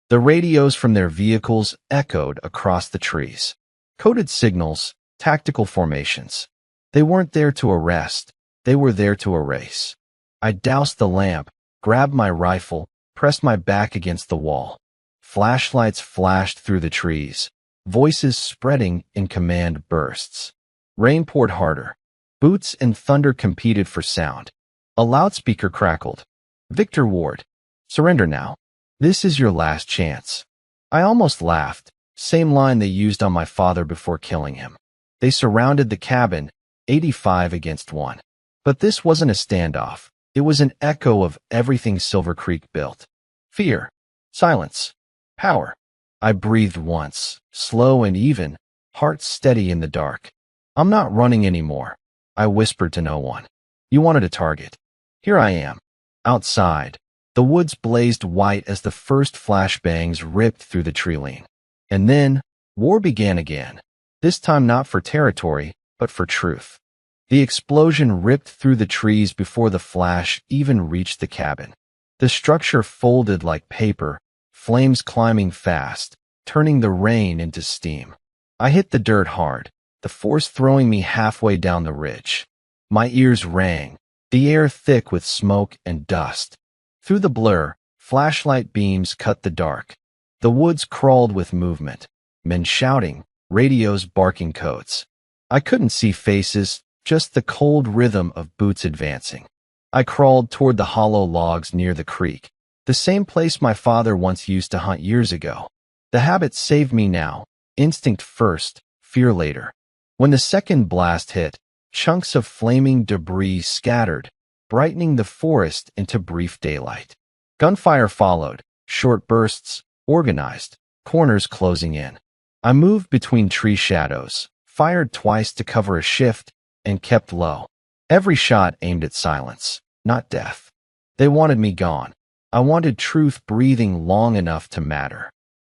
The radios from their vehicles echoed across the trees. Coded signals, tactical formations. They weren't there to arrest. They were there to erase. I doused the lamp, grabbed my rifle, pressed my back against the wall. Flashlights flashed through the trees, voices spreading in command bursts. Rain poured harder. Boots and thunder competed for sound. A loudspeaker crackled. Victor Ward, surrender now. This is your last chance. I almost laughed. Same line they used on my father before killing him. They surrounded the cabin, 85 against 1. But this wasn't a standoff. It was an echo of everything Silver Creek built. Fear. Silence. Power. I breathed once, slow and even, heart steady in the dark. I'm not running anymore. I whispered to no one. You wanted a target. Here I am. Outside, the woods blazed white as the first flashbangs ripped through the tree-line. And then, war began again. This time not for territory, but for truth. The explosion ripped through the trees before the flash even reached the cabin. The structure folded like paper, flames climbing fast, turning the rain into steam. I hit the dirt hard, the force throwing me halfway down the ridge. My ears rang, the air thick with smoke and dust. Through the blur, flashlight beams cut the dark. The woods crawled with movement, men shouting, radios barking codes. I couldn't see faces, just the cold rhythm of boots advancing. I crawled toward the hollow logs near the creek, the same place my father once used to hunt years ago. The habit saved me now, instinct first, fear later. When the second blast hit, chunks of flaming debris scattered, brightening the forest into brief daylight. Gunfire followed, short bursts, organized, corners closing in. I moved between tree shadows, fired twice to cover a shift, and kept low. Every shot aimed at silence, not death. They wanted me gone. I wanted truth breathing long enough to matter.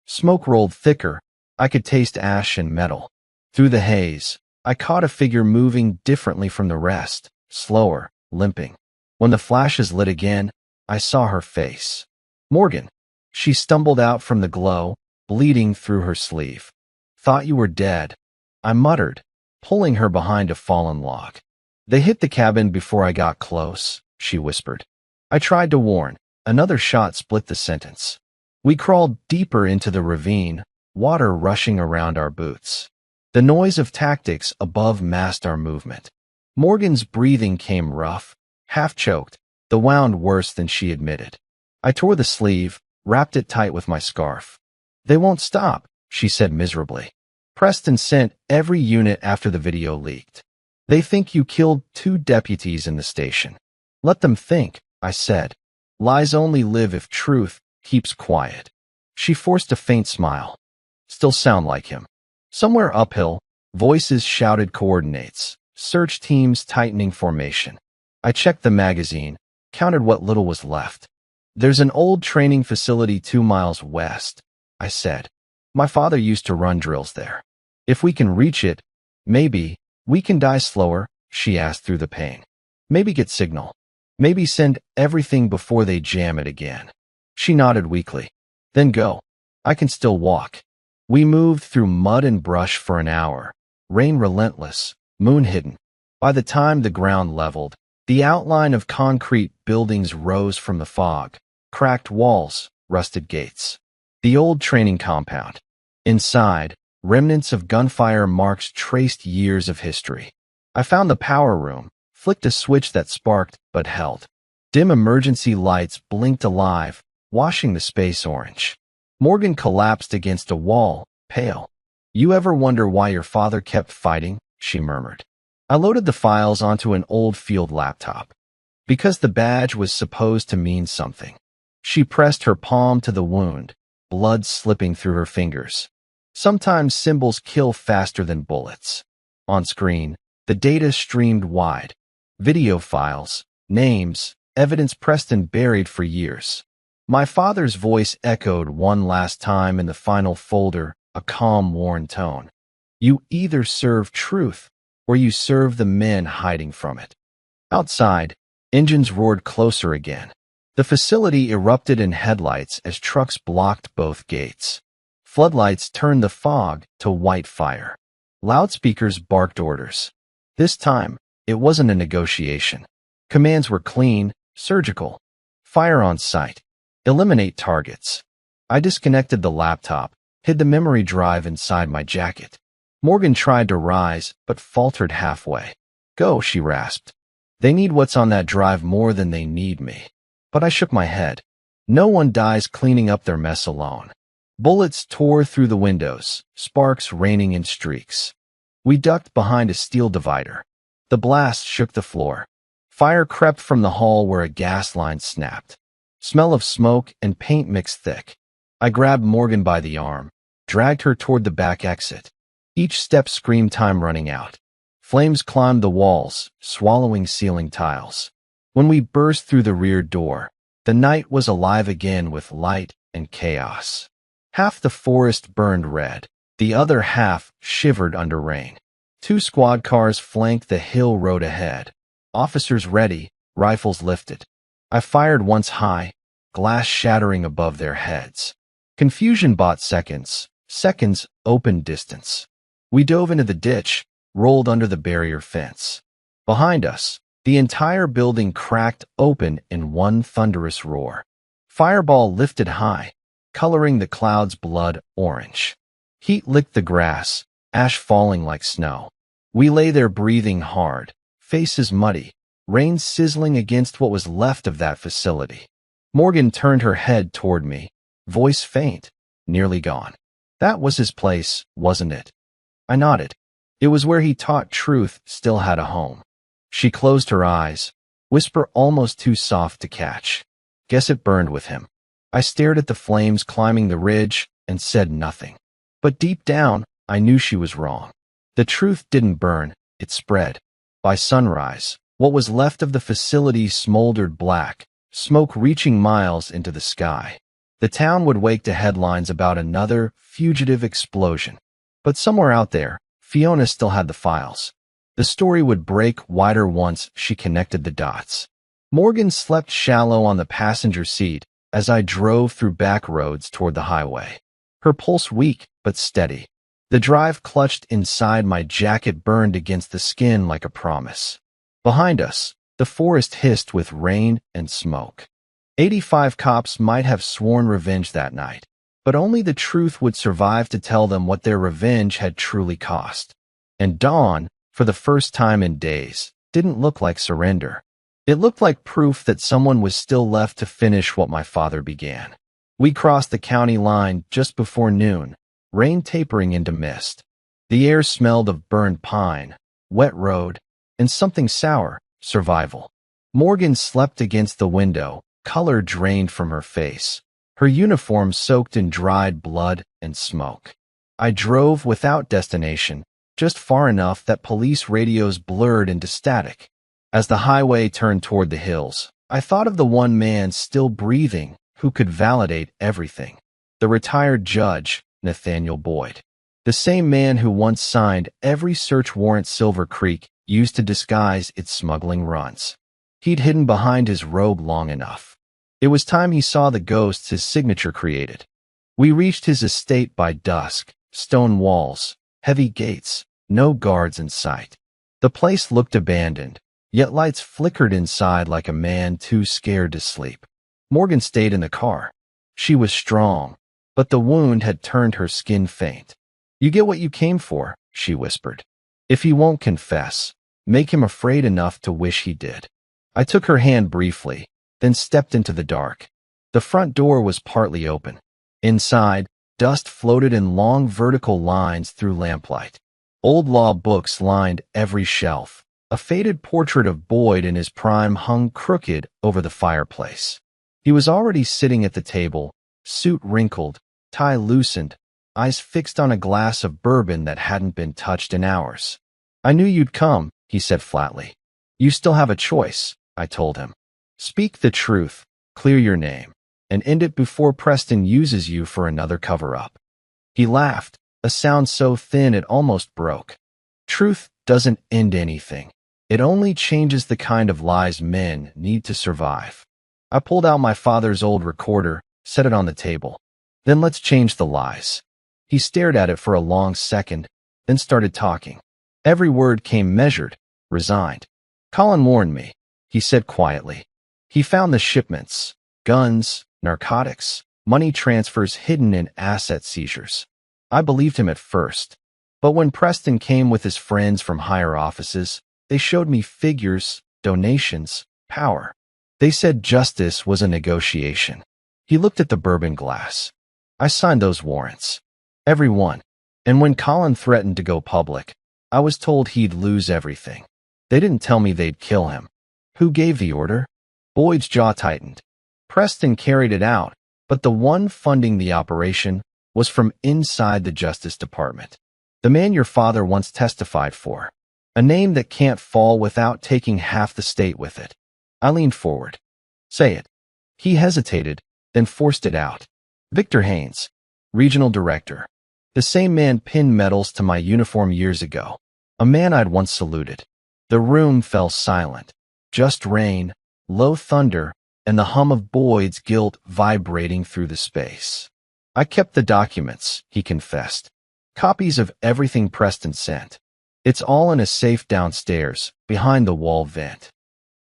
Smoke rolled thicker. I could taste ash and metal. Through the haze, I caught a figure moving differently from the rest, slower, limping. When the flashes lit again, I saw her face. Morgan. She stumbled out from the glow, bleeding through her sleeve. Thought you were dead, I muttered, pulling her behind a fallen log. They hit the cabin before I got close, she whispered. I tried to warn. Another shot split the sentence. We crawled deeper into the ravine, water rushing around our boots. The noise of tactics above masked our movement. Morgan's breathing came rough, half-choked, the wound worse than she admitted. I tore the sleeve, wrapped it tight with my scarf. They won't stop, she said miserably. Preston sent every unit after the video leaked. They think you killed 2 deputies in the station. Let them think, I said. Lies only live if truth keeps quiet. She forced a faint smile. Still sound like him. Somewhere uphill, voices shouted coordinates. Search teams tightening formation. I checked the magazine, counted what little was left. There's an old training facility 2 miles west, I said. My father used to run drills there. If we can reach it, maybe we can die slower, she asked through the pain. Maybe get signal. Maybe send everything before they jam it again. She nodded weakly. Then go. I can still walk. We moved through mud and brush for an hour. Rain relentless, moon hidden. By the time the ground leveled, the outline of concrete buildings rose from the fog. Cracked walls, rusted gates. The old training compound. Inside, remnants of gunfire marks traced years of history. I found the power room, flicked a switch that sparked but held. Dim emergency lights blinked alive, washing the space orange. Morgan collapsed against a wall, pale. You ever wonder why your father kept fighting? She murmured. I loaded the files onto an old field laptop. Because the badge was supposed to mean something. She pressed her palm to the wound, blood slipping through her fingers. Sometimes symbols kill faster than bullets. On screen, the data streamed wide. Video files, names, evidence pressed and buried for years. My father's voice echoed one last time in the final folder, a calm, worn tone. You either serve truth, or you serve the men hiding from it. Outside, engines roared closer again. The facility erupted in headlights as trucks blocked both gates. Floodlights turned the fog to white fire. Loudspeakers barked orders. This time, it wasn't a negotiation. Commands were clean, surgical. Fire on sight. Eliminate targets. I disconnected the laptop, hid the memory drive inside my jacket. Morgan tried to rise, but faltered halfway. Go, she rasped. They need what's on that drive more than they need me. But I shook my head. No one dies cleaning up their mess alone. Bullets tore through the windows, sparks raining in streaks. We ducked behind a steel divider. The blast shook the floor. Fire crept from the hall where a gas line snapped. Smell of smoke and paint mixed thick. I grabbed Morgan by the arm, dragged her toward the back exit. Each step screamed time running out. Flames climbed the walls, swallowing ceiling tiles. When we burst through the rear door, the night was alive again with light and chaos. Half the forest burned red. The other half shivered under rain. 2 squad cars flanked the hill road ahead. Officers ready, rifles lifted. I fired once high, glass shattering above their heads. Confusion bought seconds. Seconds opened distance. We dove into the ditch, rolled under the barrier fence. Behind us, the entire building cracked open in one thunderous roar. Fireball lifted high, coloring the clouds blood orange. Heat licked the grass, ash falling like snow. We lay there breathing hard, faces muddy, rain sizzling against what was left of that facility. Morgan turned her head toward me, voice faint, nearly gone. That was his place, wasn't it? I nodded. It was where he taught truth still had a home. She closed her eyes, whisper almost too soft to catch. Guess it burned with him. I stared at the flames climbing the ridge and said nothing. But deep down, I knew she was wrong. The truth didn't burn, it spread. By sunrise, what was left of the facility smoldered black, smoke reaching miles into the sky. The town would wake to headlines about another fugitive explosion. But somewhere out there, Fiona still had the files. The story would break wider once she connected the dots. Morgan slept shallow on the passenger seat as I drove through back roads toward the highway. Her pulse weak but steady. The drive clutched inside my jacket burned against the skin like a promise. Behind us, the forest hissed with rain and smoke. 85 cops might have sworn revenge that night, but only the truth would survive to tell them what their revenge had truly cost. And dawn, for the first time in days, didn't look like surrender. It looked like proof that someone was still left to finish what my father began. We crossed the county line just before noon, rain tapering into mist. The air smelled of burned pine, wet road, and something sour, survival. Morgan slept against the window, color drained from her face, her uniform soaked in dried blood and smoke. I drove without destination, just far enough that police radios blurred into static. As the highway turned toward the hills, I thought of the one man still breathing who could validate everything. The retired judge, Nathaniel Boyd. The same man who once signed every search warrant Silver Creek used to disguise its smuggling runs. He'd hidden behind his robe long enough. It was time he saw the ghosts his signature created. We reached his estate by dusk, stone walls, heavy gates, no guards in sight. The place looked abandoned, yet lights flickered inside like a man too scared to sleep. Morgan stayed in the car. She was strong, but the wound had turned her skin faint. "You get what you came for," she whispered. "If he won't confess, make him afraid enough to wish he did." I took her hand briefly, then stepped into the dark. The front door was partly open. Inside, dust floated in long vertical lines through lamplight. Old law books lined every shelf. A faded portrait of Boyd in his prime hung crooked over the fireplace. He was already sitting at the table, suit wrinkled, tie loosened, eyes fixed on a glass of bourbon that hadn't been touched in hours. "I knew you'd come," he said flatly. "You still have a choice," I told him. "Speak the truth, clear your name, and end it before Preston uses you for another cover-up." He laughed, a sound so thin it almost broke. "Truth doesn't end anything. It only changes the kind of lies men need to survive." I pulled out my father's old recorder, set it on the table. "Then let's change the lies." He stared at it for a long second, then started talking. Every word came measured, resigned. "Colin warned me," he said quietly. "He found the shipments, guns, narcotics, money transfers hidden in asset seizures. I believed him at first, but when Preston came with his friends from higher offices, they showed me figures, donations, power. They said justice was a negotiation." He looked at the bourbon glass. "I signed those warrants. Every one. And when Colin threatened to go public, I was told he'd lose everything. They didn't tell me they'd kill him." "Who gave the order?" Boyd's jaw tightened. "Preston carried it out, but the one funding the operation was from inside the Justice Department. The man your father once testified for. A name that can't fall without taking half the state with it." I leaned forward. "Say it." He hesitated, then forced it out. "Victor Haynes, regional director. The same man pinned medals to my uniform years ago. A man I'd once saluted." The room fell silent. Just rain, low thunder, and the hum of Boyd's guilt vibrating through the space. "I kept the documents," he confessed. "Copies of everything Preston sent. It's all in a safe downstairs, behind the wall vent."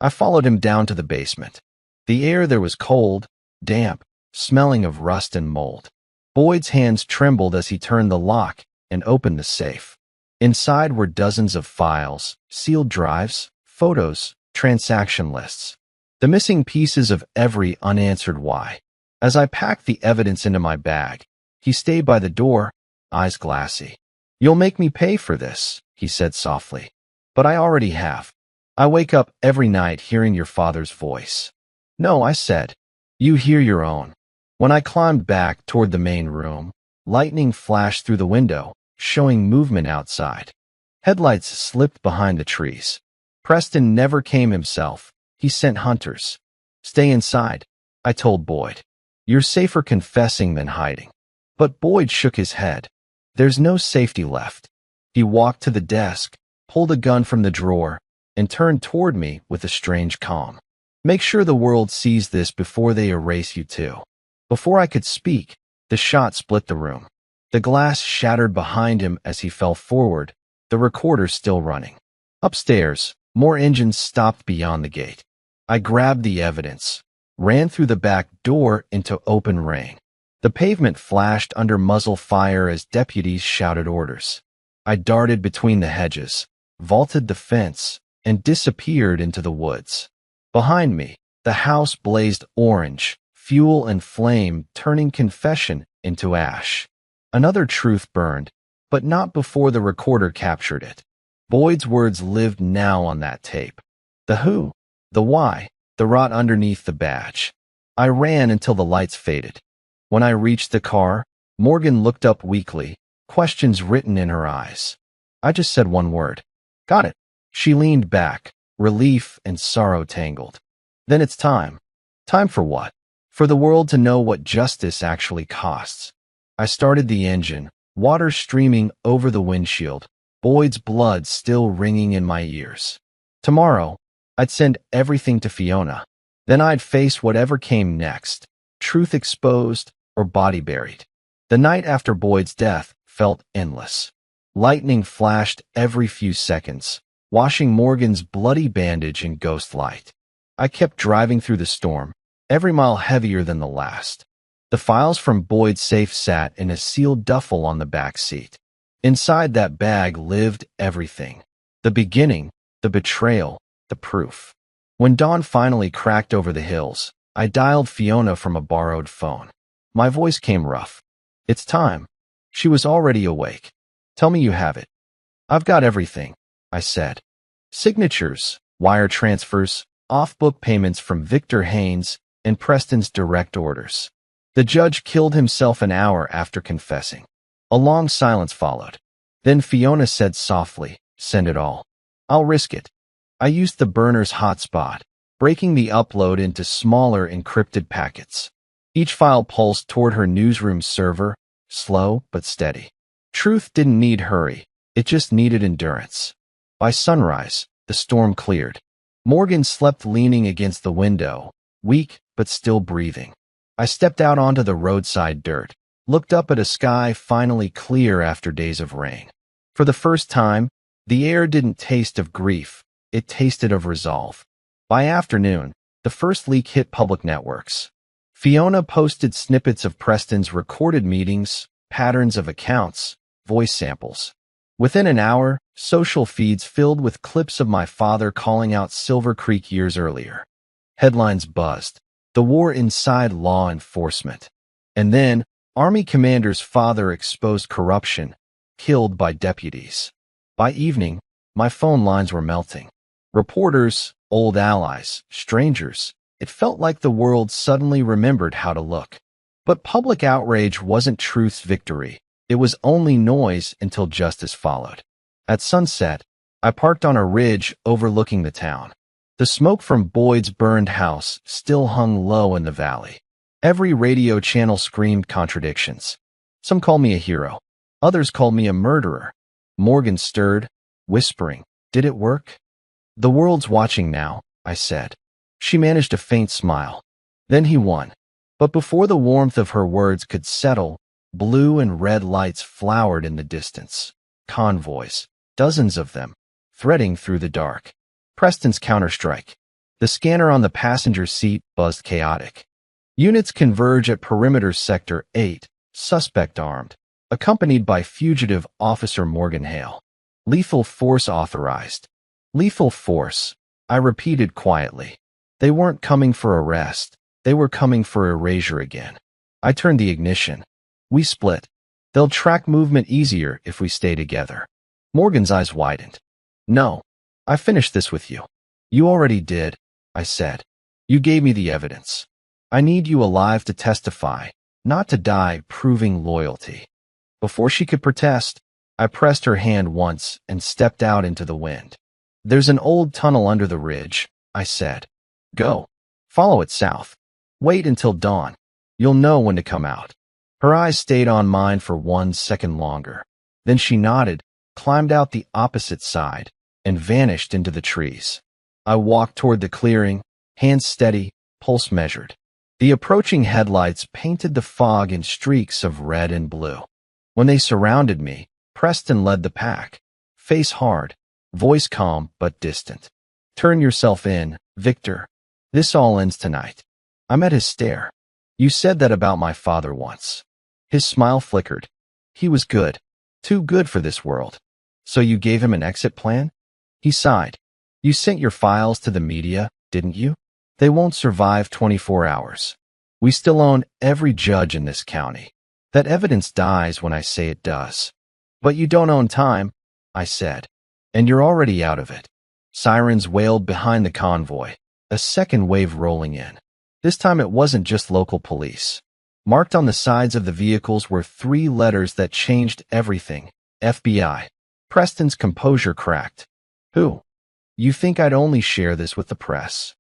I followed him down to the basement. The air there was cold, damp, smelling of rust and mold. Boyd's hands trembled as he turned the lock and opened the safe. Inside were dozens of files, sealed drives, photos, transaction lists. The missing pieces of every unanswered why. As I packed the evidence into my bag, he stayed by the door, eyes glassy. "You'll make me pay for this," he said softly. "But I already have. I wake up every night hearing your father's voice." "No," I said. "You hear your own." When I climbed back toward the main room, lightning flashed through the window, showing movement outside. Headlights slipped behind the trees. Preston never came himself. He sent hunters. "Stay inside," I told Boyd. "You're safer confessing than hiding." But Boyd shook his head. "There's no safety left." He walked to the desk, pulled a gun from the drawer, and turned toward me with a strange calm. "Make sure the world sees this before they erase you too." Before I could speak, the shot split the room. The glass shattered behind him as he fell forward, the recorder still running. Upstairs, more engines stopped beyond the gate. I grabbed the evidence, ran through the back door into open rain. The pavement flashed under muzzle fire as deputies shouted orders. I darted between the hedges, vaulted the fence, and disappeared into the woods. Behind me, the house blazed orange, fuel and flame turning confession into ash. Another truth burned, but not before the recorder captured it. Boyd's words lived now on that tape. The who, the why, the rot underneath the badge. I ran until the lights faded. When I reached the car, Morgan looked up weakly, questions written in her eyes. I just said one word. Got it. She leaned back, relief and sorrow tangled. Then it's time. Time for what? For the world to know what justice actually costs. I started the engine, water streaming over the windshield, Boyd's blood still ringing in my ears. Tomorrow, I'd send everything to Fiona. Then I'd face whatever came next, truth exposed or body buried. The night after Boyd's death felt endless. Lightning flashed every few seconds, washing Morgan's bloody bandage in ghost light. I kept driving through the storm, every mile heavier than the last. The files from Boyd's safe sat in a sealed duffel on the back seat. Inside that bag lived everything. The beginning, the betrayal, the proof. When dawn finally cracked over the hills, I dialed Fiona from a borrowed phone. My voice came rough. It's time. She was already awake. Tell me you have it. I've got everything, I said. Signatures, wire transfers, off-book payments from Victor Haynes, and Preston's direct orders. The judge killed himself an hour after confessing. A long silence followed. Then Fiona said softly, "Send it all. I'll risk it." I used the burner's hotspot, breaking the upload into smaller encrypted packets. Each file pulsed toward her newsroom server, slow but steady. Truth didn't need hurry, it just needed endurance. By sunrise, the storm cleared. Morgan slept leaning against the window, weak but still breathing. I stepped out onto the roadside dirt, looked up at a sky finally clear after days of rain. For the first time, the air didn't taste of grief, it tasted of resolve. By afternoon, the first leak hit public networks. Fiona posted snippets of Preston's recorded meetings, patterns of accounts, voice samples. Within an hour, social feeds filled with clips of my father calling out Silver Creek years earlier. Headlines buzzed. The war inside law enforcement. And then, Army commander's father exposed corruption, killed by deputies. By evening, my phone lines were melting. Reporters, old allies, strangers. It felt like the world suddenly remembered how to look. But public outrage wasn't truth's victory. It was only noise until justice followed. At sunset, I parked on a ridge overlooking the town. The smoke from Boyd's burned house still hung low in the valley. Every radio channel screamed contradictions. Some called me a hero. Others called me a murderer. Morgan stirred, whispering, "Did it work?" "The world's watching now," I said. She managed a faint smile. "Then he won." But before the warmth of her words could settle, blue and red lights flowered in the distance. Convoys, dozens of them, threading through the dark. Preston's counterstrike. The scanner on the passenger seat buzzed chaotic. Units converge at perimeter sector 8, suspect armed, accompanied by fugitive Officer Morgan Hale. Lethal force authorized. Lethal force, I repeated quietly. They weren't coming for arrest. They were coming for erasure again. I turned the ignition. We split. They'll track movement easier if we stay together. Morgan's eyes widened. "No. I finished this with you." "You already did," I said. "You gave me the evidence. I need you alive to testify, not to die proving loyalty." Before she could protest, I pressed her hand once and stepped out into the wind. "There's an old tunnel under the ridge," I said. "Go. Follow it south. Wait until dawn. You'll know when to come out." Her eyes stayed on mine for 1 second longer. Then she nodded, climbed out the opposite side, and vanished into the trees. I walked toward the clearing, hands steady, pulse measured. The approaching headlights painted the fog in streaks of red and blue. When they surrounded me, Preston led the pack, face hard, voice calm but distant. "Turn yourself in, Victor. This all ends tonight." I met his stare. "You said that about my father once." His smile flickered. "He was good. Too good for this world. So you gave him an exit plan?" He sighed. "You sent your files to the media, didn't you? They won't survive 24 hours. We still own every judge in this county. That evidence dies when I say it does." "But you don't own time," I said. And you're already out of it. Sirens wailed behind the convoy, a second wave rolling in. This time it wasn't just local police. Marked on the sides of the vehicles were 3 letters that changed everything. FBI. Preston's composure cracked. Who? You think I'd only share this with the press?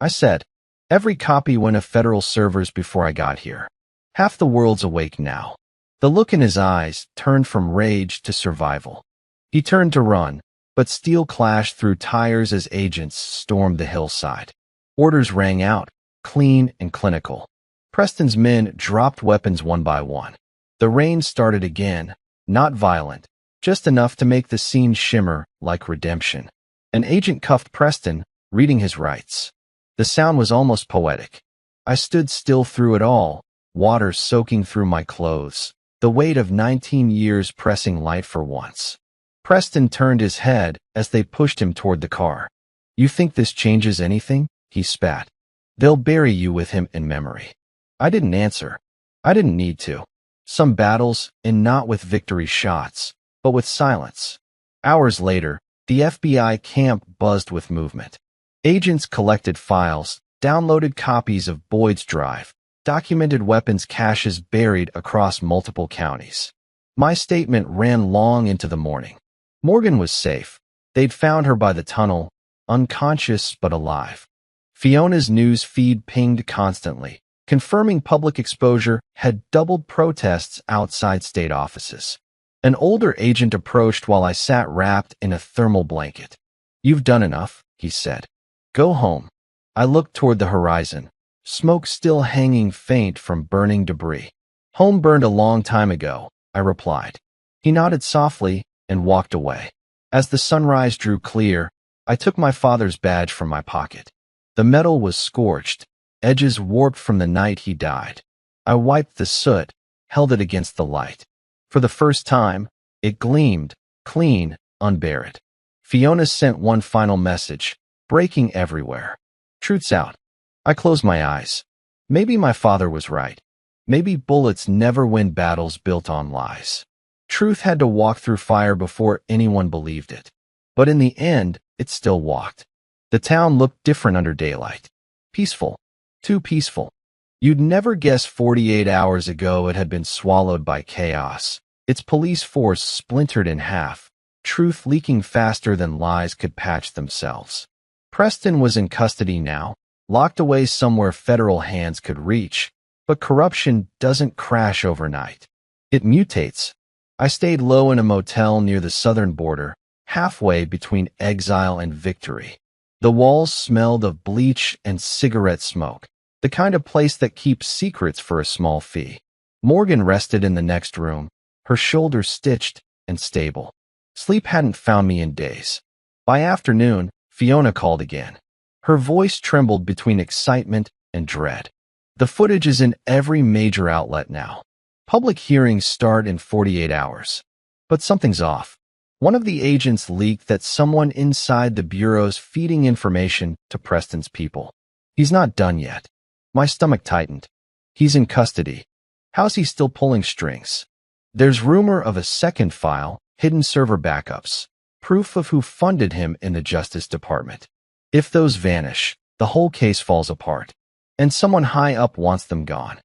I said. Every copy went to federal servers before I got here. Half the world's awake now. The look in his eyes turned from rage to survival. He turned to run, but steel clashed through tires as agents stormed the hillside. Orders rang out, clean and clinical. Preston's men dropped weapons one by one. The rain started again, not violent, just enough to make the scene shimmer like redemption. An agent cuffed Preston, reading his rights. The sound was almost poetic. I stood still through it all, water soaking through my clothes, the weight of 19 years pressing light for once. Preston turned his head as they pushed him toward the car. You think this changes anything? He spat. They'll bury you with him in memory. I didn't answer. I didn't need to. Some battles, and not with victory shots, but with silence. Hours later, the FBI camp buzzed with movement. Agents collected files, downloaded copies of Boyd's drive, documented weapons caches buried across multiple counties. My statement ran long into the morning. Morgan was safe. They'd found her by the tunnel, unconscious but alive. Fiona's news feed pinged constantly, confirming public exposure had doubled protests outside state offices. An older agent approached while I sat wrapped in a thermal blanket. You've done enough, he said. Go home. I looked toward the horizon, smoke still hanging faint from burning debris. Home burned a long time ago, I replied. He nodded softly and walked away. As the sunrise drew clear, I took my father's badge from my pocket. The metal was scorched, edges warped from the night he died. I wiped the soot, held it against the light. For the first time, it gleamed, clean, unburied. Fiona sent one final message, breaking everywhere. Truth's out. I closed my eyes. Maybe my father was right. Maybe bullets never win battles built on lies. Truth had to walk through fire before anyone believed it. But in the end, it still walked. The town looked different under daylight. Peaceful. Too peaceful. You'd never guess 48 hours ago it had been swallowed by chaos. Its police force splintered in half, truth leaking faster than lies could patch themselves. Preston was in custody now, locked away somewhere federal hands could reach, but corruption doesn't crash overnight. It mutates. I stayed low in a motel near the southern border, halfway between exile and victory. The walls smelled of bleach and cigarette smoke, the kind of place that keeps secrets for a small fee. Morgan rested in the next room, her shoulders stitched and stable. Sleep hadn't found me in days. By afternoon, Fiona called again. Her voice trembled between excitement and dread. The footage is in every major outlet now. Public hearings start in 48 hours. But something's off. One of the agents leaked that someone inside the bureau's feeding information to Preston's people. He's not done yet. My stomach tightened. He's in custody. How's he still pulling strings? There's rumor of a second file, hidden server backups, proof of who funded him in the Justice Department. If those vanish, the whole case falls apart. And someone high up wants them gone.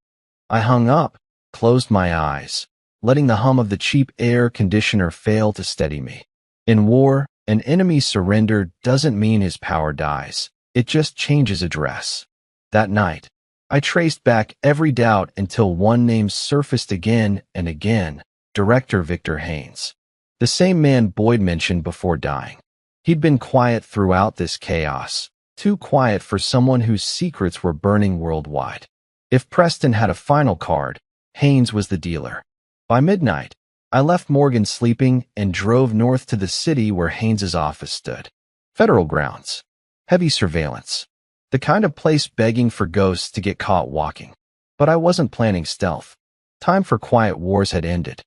I hung up, closed my eyes, letting the hum of the cheap air conditioner fail to steady me. In war, an enemy's surrender doesn't mean his power dies. It just changes address. That night, I traced back every doubt until one name surfaced again and again, Director Victor Haynes. The same man Boyd mentioned before dying. He'd been quiet throughout this chaos, too quiet for someone whose secrets were burning worldwide. If Preston had a final card, Haynes was the dealer. By midnight, I left Morgan sleeping and drove north to the city where Haynes's office stood. Federal grounds. Heavy surveillance. The kind of place begging for ghosts to get caught walking. But I wasn't planning stealth. Time for quiet wars had ended.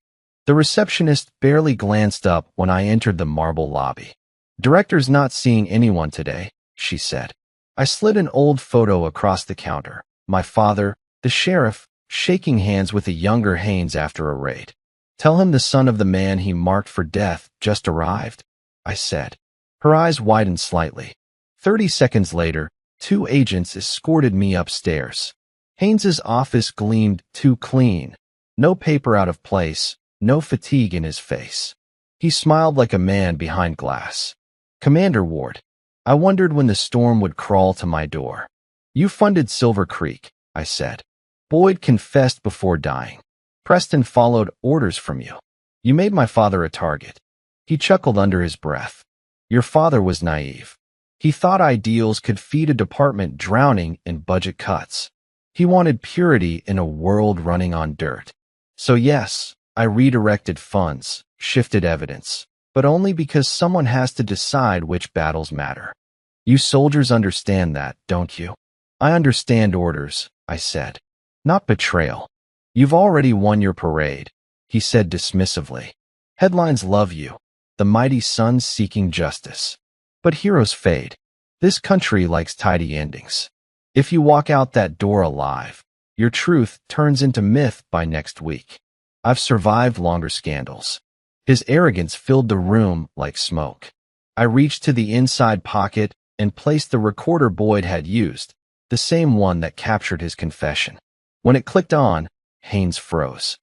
The receptionist barely glanced up when I entered the marble lobby. Director's not seeing anyone today, she said. I slid an old photo across the counter. My father, the sheriff, shaking hands with a younger Haynes after a raid. Tell him the son of the man he marked for death just arrived. I said. Her eyes widened slightly. 30 seconds later, 2 agents escorted me upstairs. Haynes's office gleamed too clean. No paper out of place, no fatigue in his face. He smiled like a man behind glass. Commander Ward. I wondered when the storm would crawl to my door. You funded Silver Creek, I said. Boyd confessed before dying. Preston followed orders from you. You made my father a target. He chuckled under his breath. Your father was naive. He thought ideals could feed a department drowning in budget cuts. He wanted purity in a world running on dirt. So yes, I redirected funds, shifted evidence, but only because someone has to decide which battles matter. You soldiers understand that, don't you? I understand orders, I said. Not betrayal. You've already won your parade, he said dismissively. Headlines love you, the mighty sons seeking justice. But heroes fade. This country likes tidy endings. If you walk out that door alive, your truth turns into myth by next week. I've survived longer scandals. His arrogance filled the room like smoke. I reached to the inside pocket and placed the recorder Boyd had used, the same one that captured his confession. When it clicked on, Haynes froze.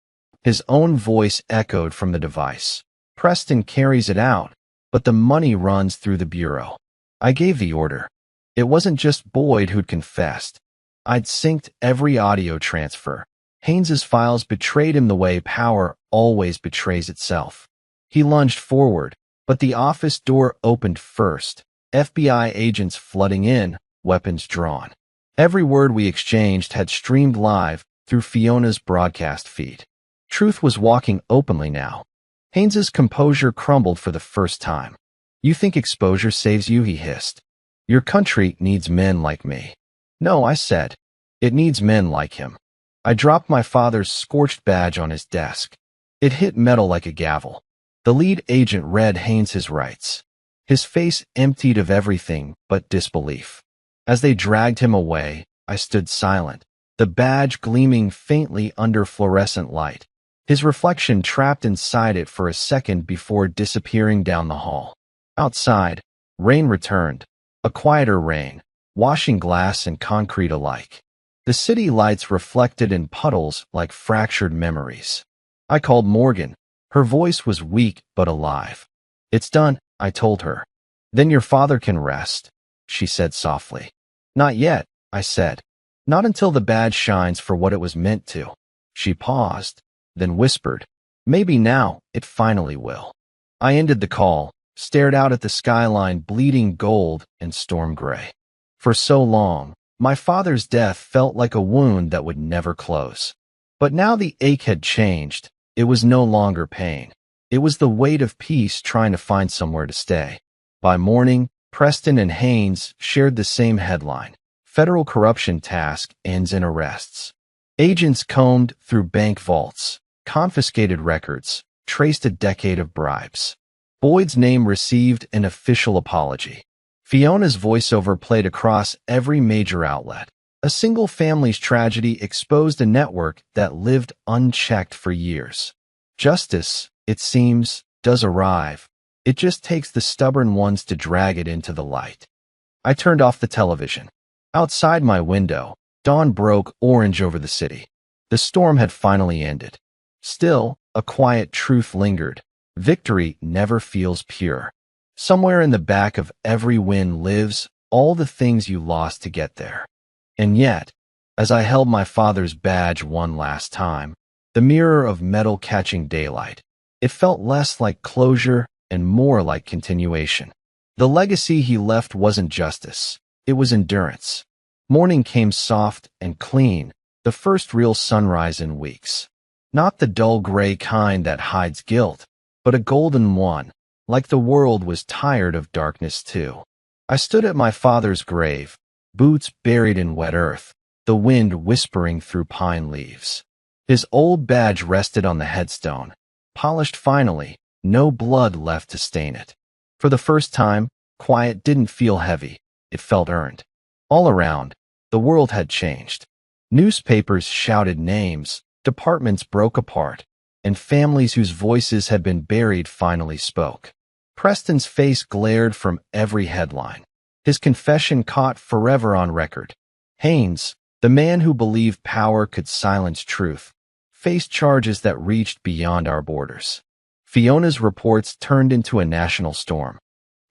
His own voice echoed from the device. Preston carries it out, but the money runs through the bureau. I gave the order. It wasn't just Boyd who'd confessed. I'd synced every audio transfer. Haynes's files betrayed him the way power always betrays itself. He lunged forward, but the office door opened first. FBI agents flooding in, weapons drawn. Every word we exchanged had streamed live through Fiona's broadcast feed. Truth was walking openly now. Haynes's composure crumbled for the first time. You think exposure saves you, he hissed. Your country needs men like me. No, I said. It needs men like him. I dropped my father's scorched badge on his desk. It hit metal like a gavel. The lead agent read Haynes's rights. His face emptied of everything but disbelief. As they dragged him away, I stood silent, the badge gleaming faintly under fluorescent light. His reflection trapped inside it for a second before disappearing down the hall. Outside, rain returned, a quieter rain, washing glass and concrete alike. The city lights reflected in puddles like fractured memories. I called Morgan. Her voice was weak but alive. It's done, I told her. Then your father can rest, she said softly. Not yet, I said. Not until the badge shines for what it was meant to. She paused, then whispered, maybe now it finally will. I ended the call, stared out at the skyline bleeding gold and storm gray. For so long, my father's death felt like a wound that would never close. But now the ache had changed. It was no longer pain. It was the weight of peace trying to find somewhere to stay. By morning, Preston and Haynes shared the same headline. Federal corruption task ends in arrests. Agents combed through bank vaults, confiscated records, traced a decade of bribes. Boyd's name received an official apology. Fiona's voiceover played across every major outlet. A single family's tragedy exposed a network that lived unchecked for years. Justice, it seems, does arrive. It just takes the stubborn ones to drag it into the light. I turned off the television. Outside my window, dawn broke orange over the city. The storm had finally ended. Still, a quiet truth lingered. Victory never feels pure. Somewhere in the back of every win lives all the things you lost to get there. And yet, as I held my father's badge one last time, the mirror of metal catching daylight, it felt less like closure and more like continuation. The legacy he left wasn't justice. It was endurance. Morning came soft and clean, the first real sunrise in weeks. Not the dull gray kind that hides guilt, but a golden one, like the world was tired of darkness too. I stood at my father's grave, boots buried in wet earth, the wind whispering through pine leaves. His old badge rested on the headstone, polished finally, no blood left to stain it. For the first time, quiet didn't feel heavy, it felt earned. All around, the world had changed. Newspapers shouted names, departments broke apart, and families whose voices had been buried finally spoke. Preston's face glared from every headline. His confession caught forever on record. Haynes, the man who believed power could silence truth, faced charges that reached beyond our borders. Fiona's reports turned into a national storm.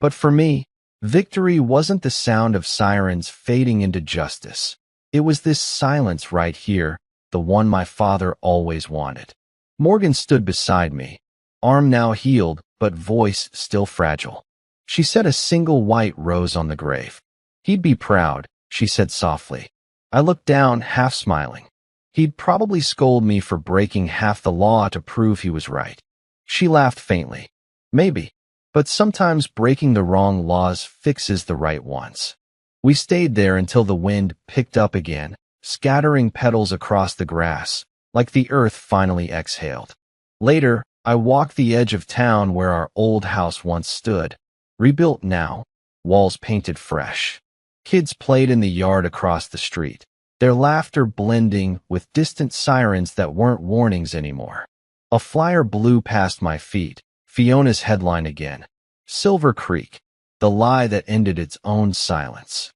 But for me, victory wasn't the sound of sirens fading into justice. It was this silence right here, the one my father always wanted. Morgan stood beside me, arm now healed, but voice still fragile. She set a single white rose on the grave. He'd be proud, she said softly. I looked down, half smiling. He'd probably scold me for breaking half the law to prove he was right. She laughed faintly. Maybe, but sometimes breaking the wrong laws fixes the right ones. We stayed there until the wind picked up again, scattering petals across the grass, like the earth finally exhaled. Later, I walked the edge of town where our old house once stood, rebuilt now, walls painted fresh. Kids played in the yard across the street, their laughter blending with distant sirens that weren't warnings anymore. A flyer blew past my feet, Fiona's headline again. Silver Creek, the lie that ended its own silence.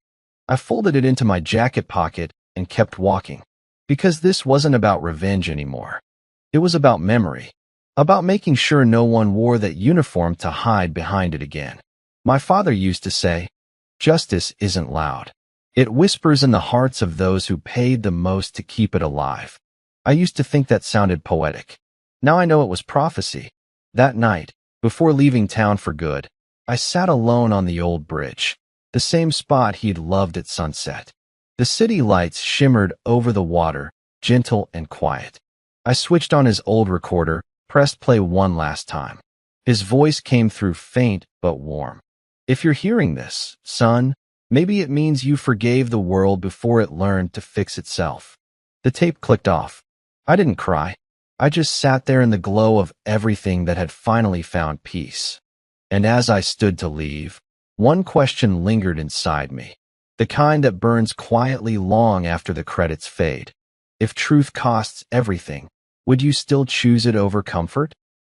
I folded it into my jacket pocket and kept walking, because this wasn't about revenge anymore. It was about memory, about making sure no one wore that uniform to hide behind it again. My father used to say, "Justice isn't loud. It whispers in the hearts of those who paid the most to keep it alive." I used to think that sounded poetic. Now I know it was prophecy. That night, before leaving town for good, I sat alone on the old bridge, the same spot he'd loved at sunset. The city lights shimmered over the water, gentle and quiet. I switched on his old recorder, pressed play one last time. His voice came through faint but warm. "If you're hearing this, son, maybe it means you forgave the world before it learned to fix itself." The tape clicked off. I didn't cry. I just sat there in the glow of everything that had finally found peace. And as I stood to leave, one question lingered inside me, the kind that burns quietly long after the credits fade. If truth costs everything, would you still choose it over comfort?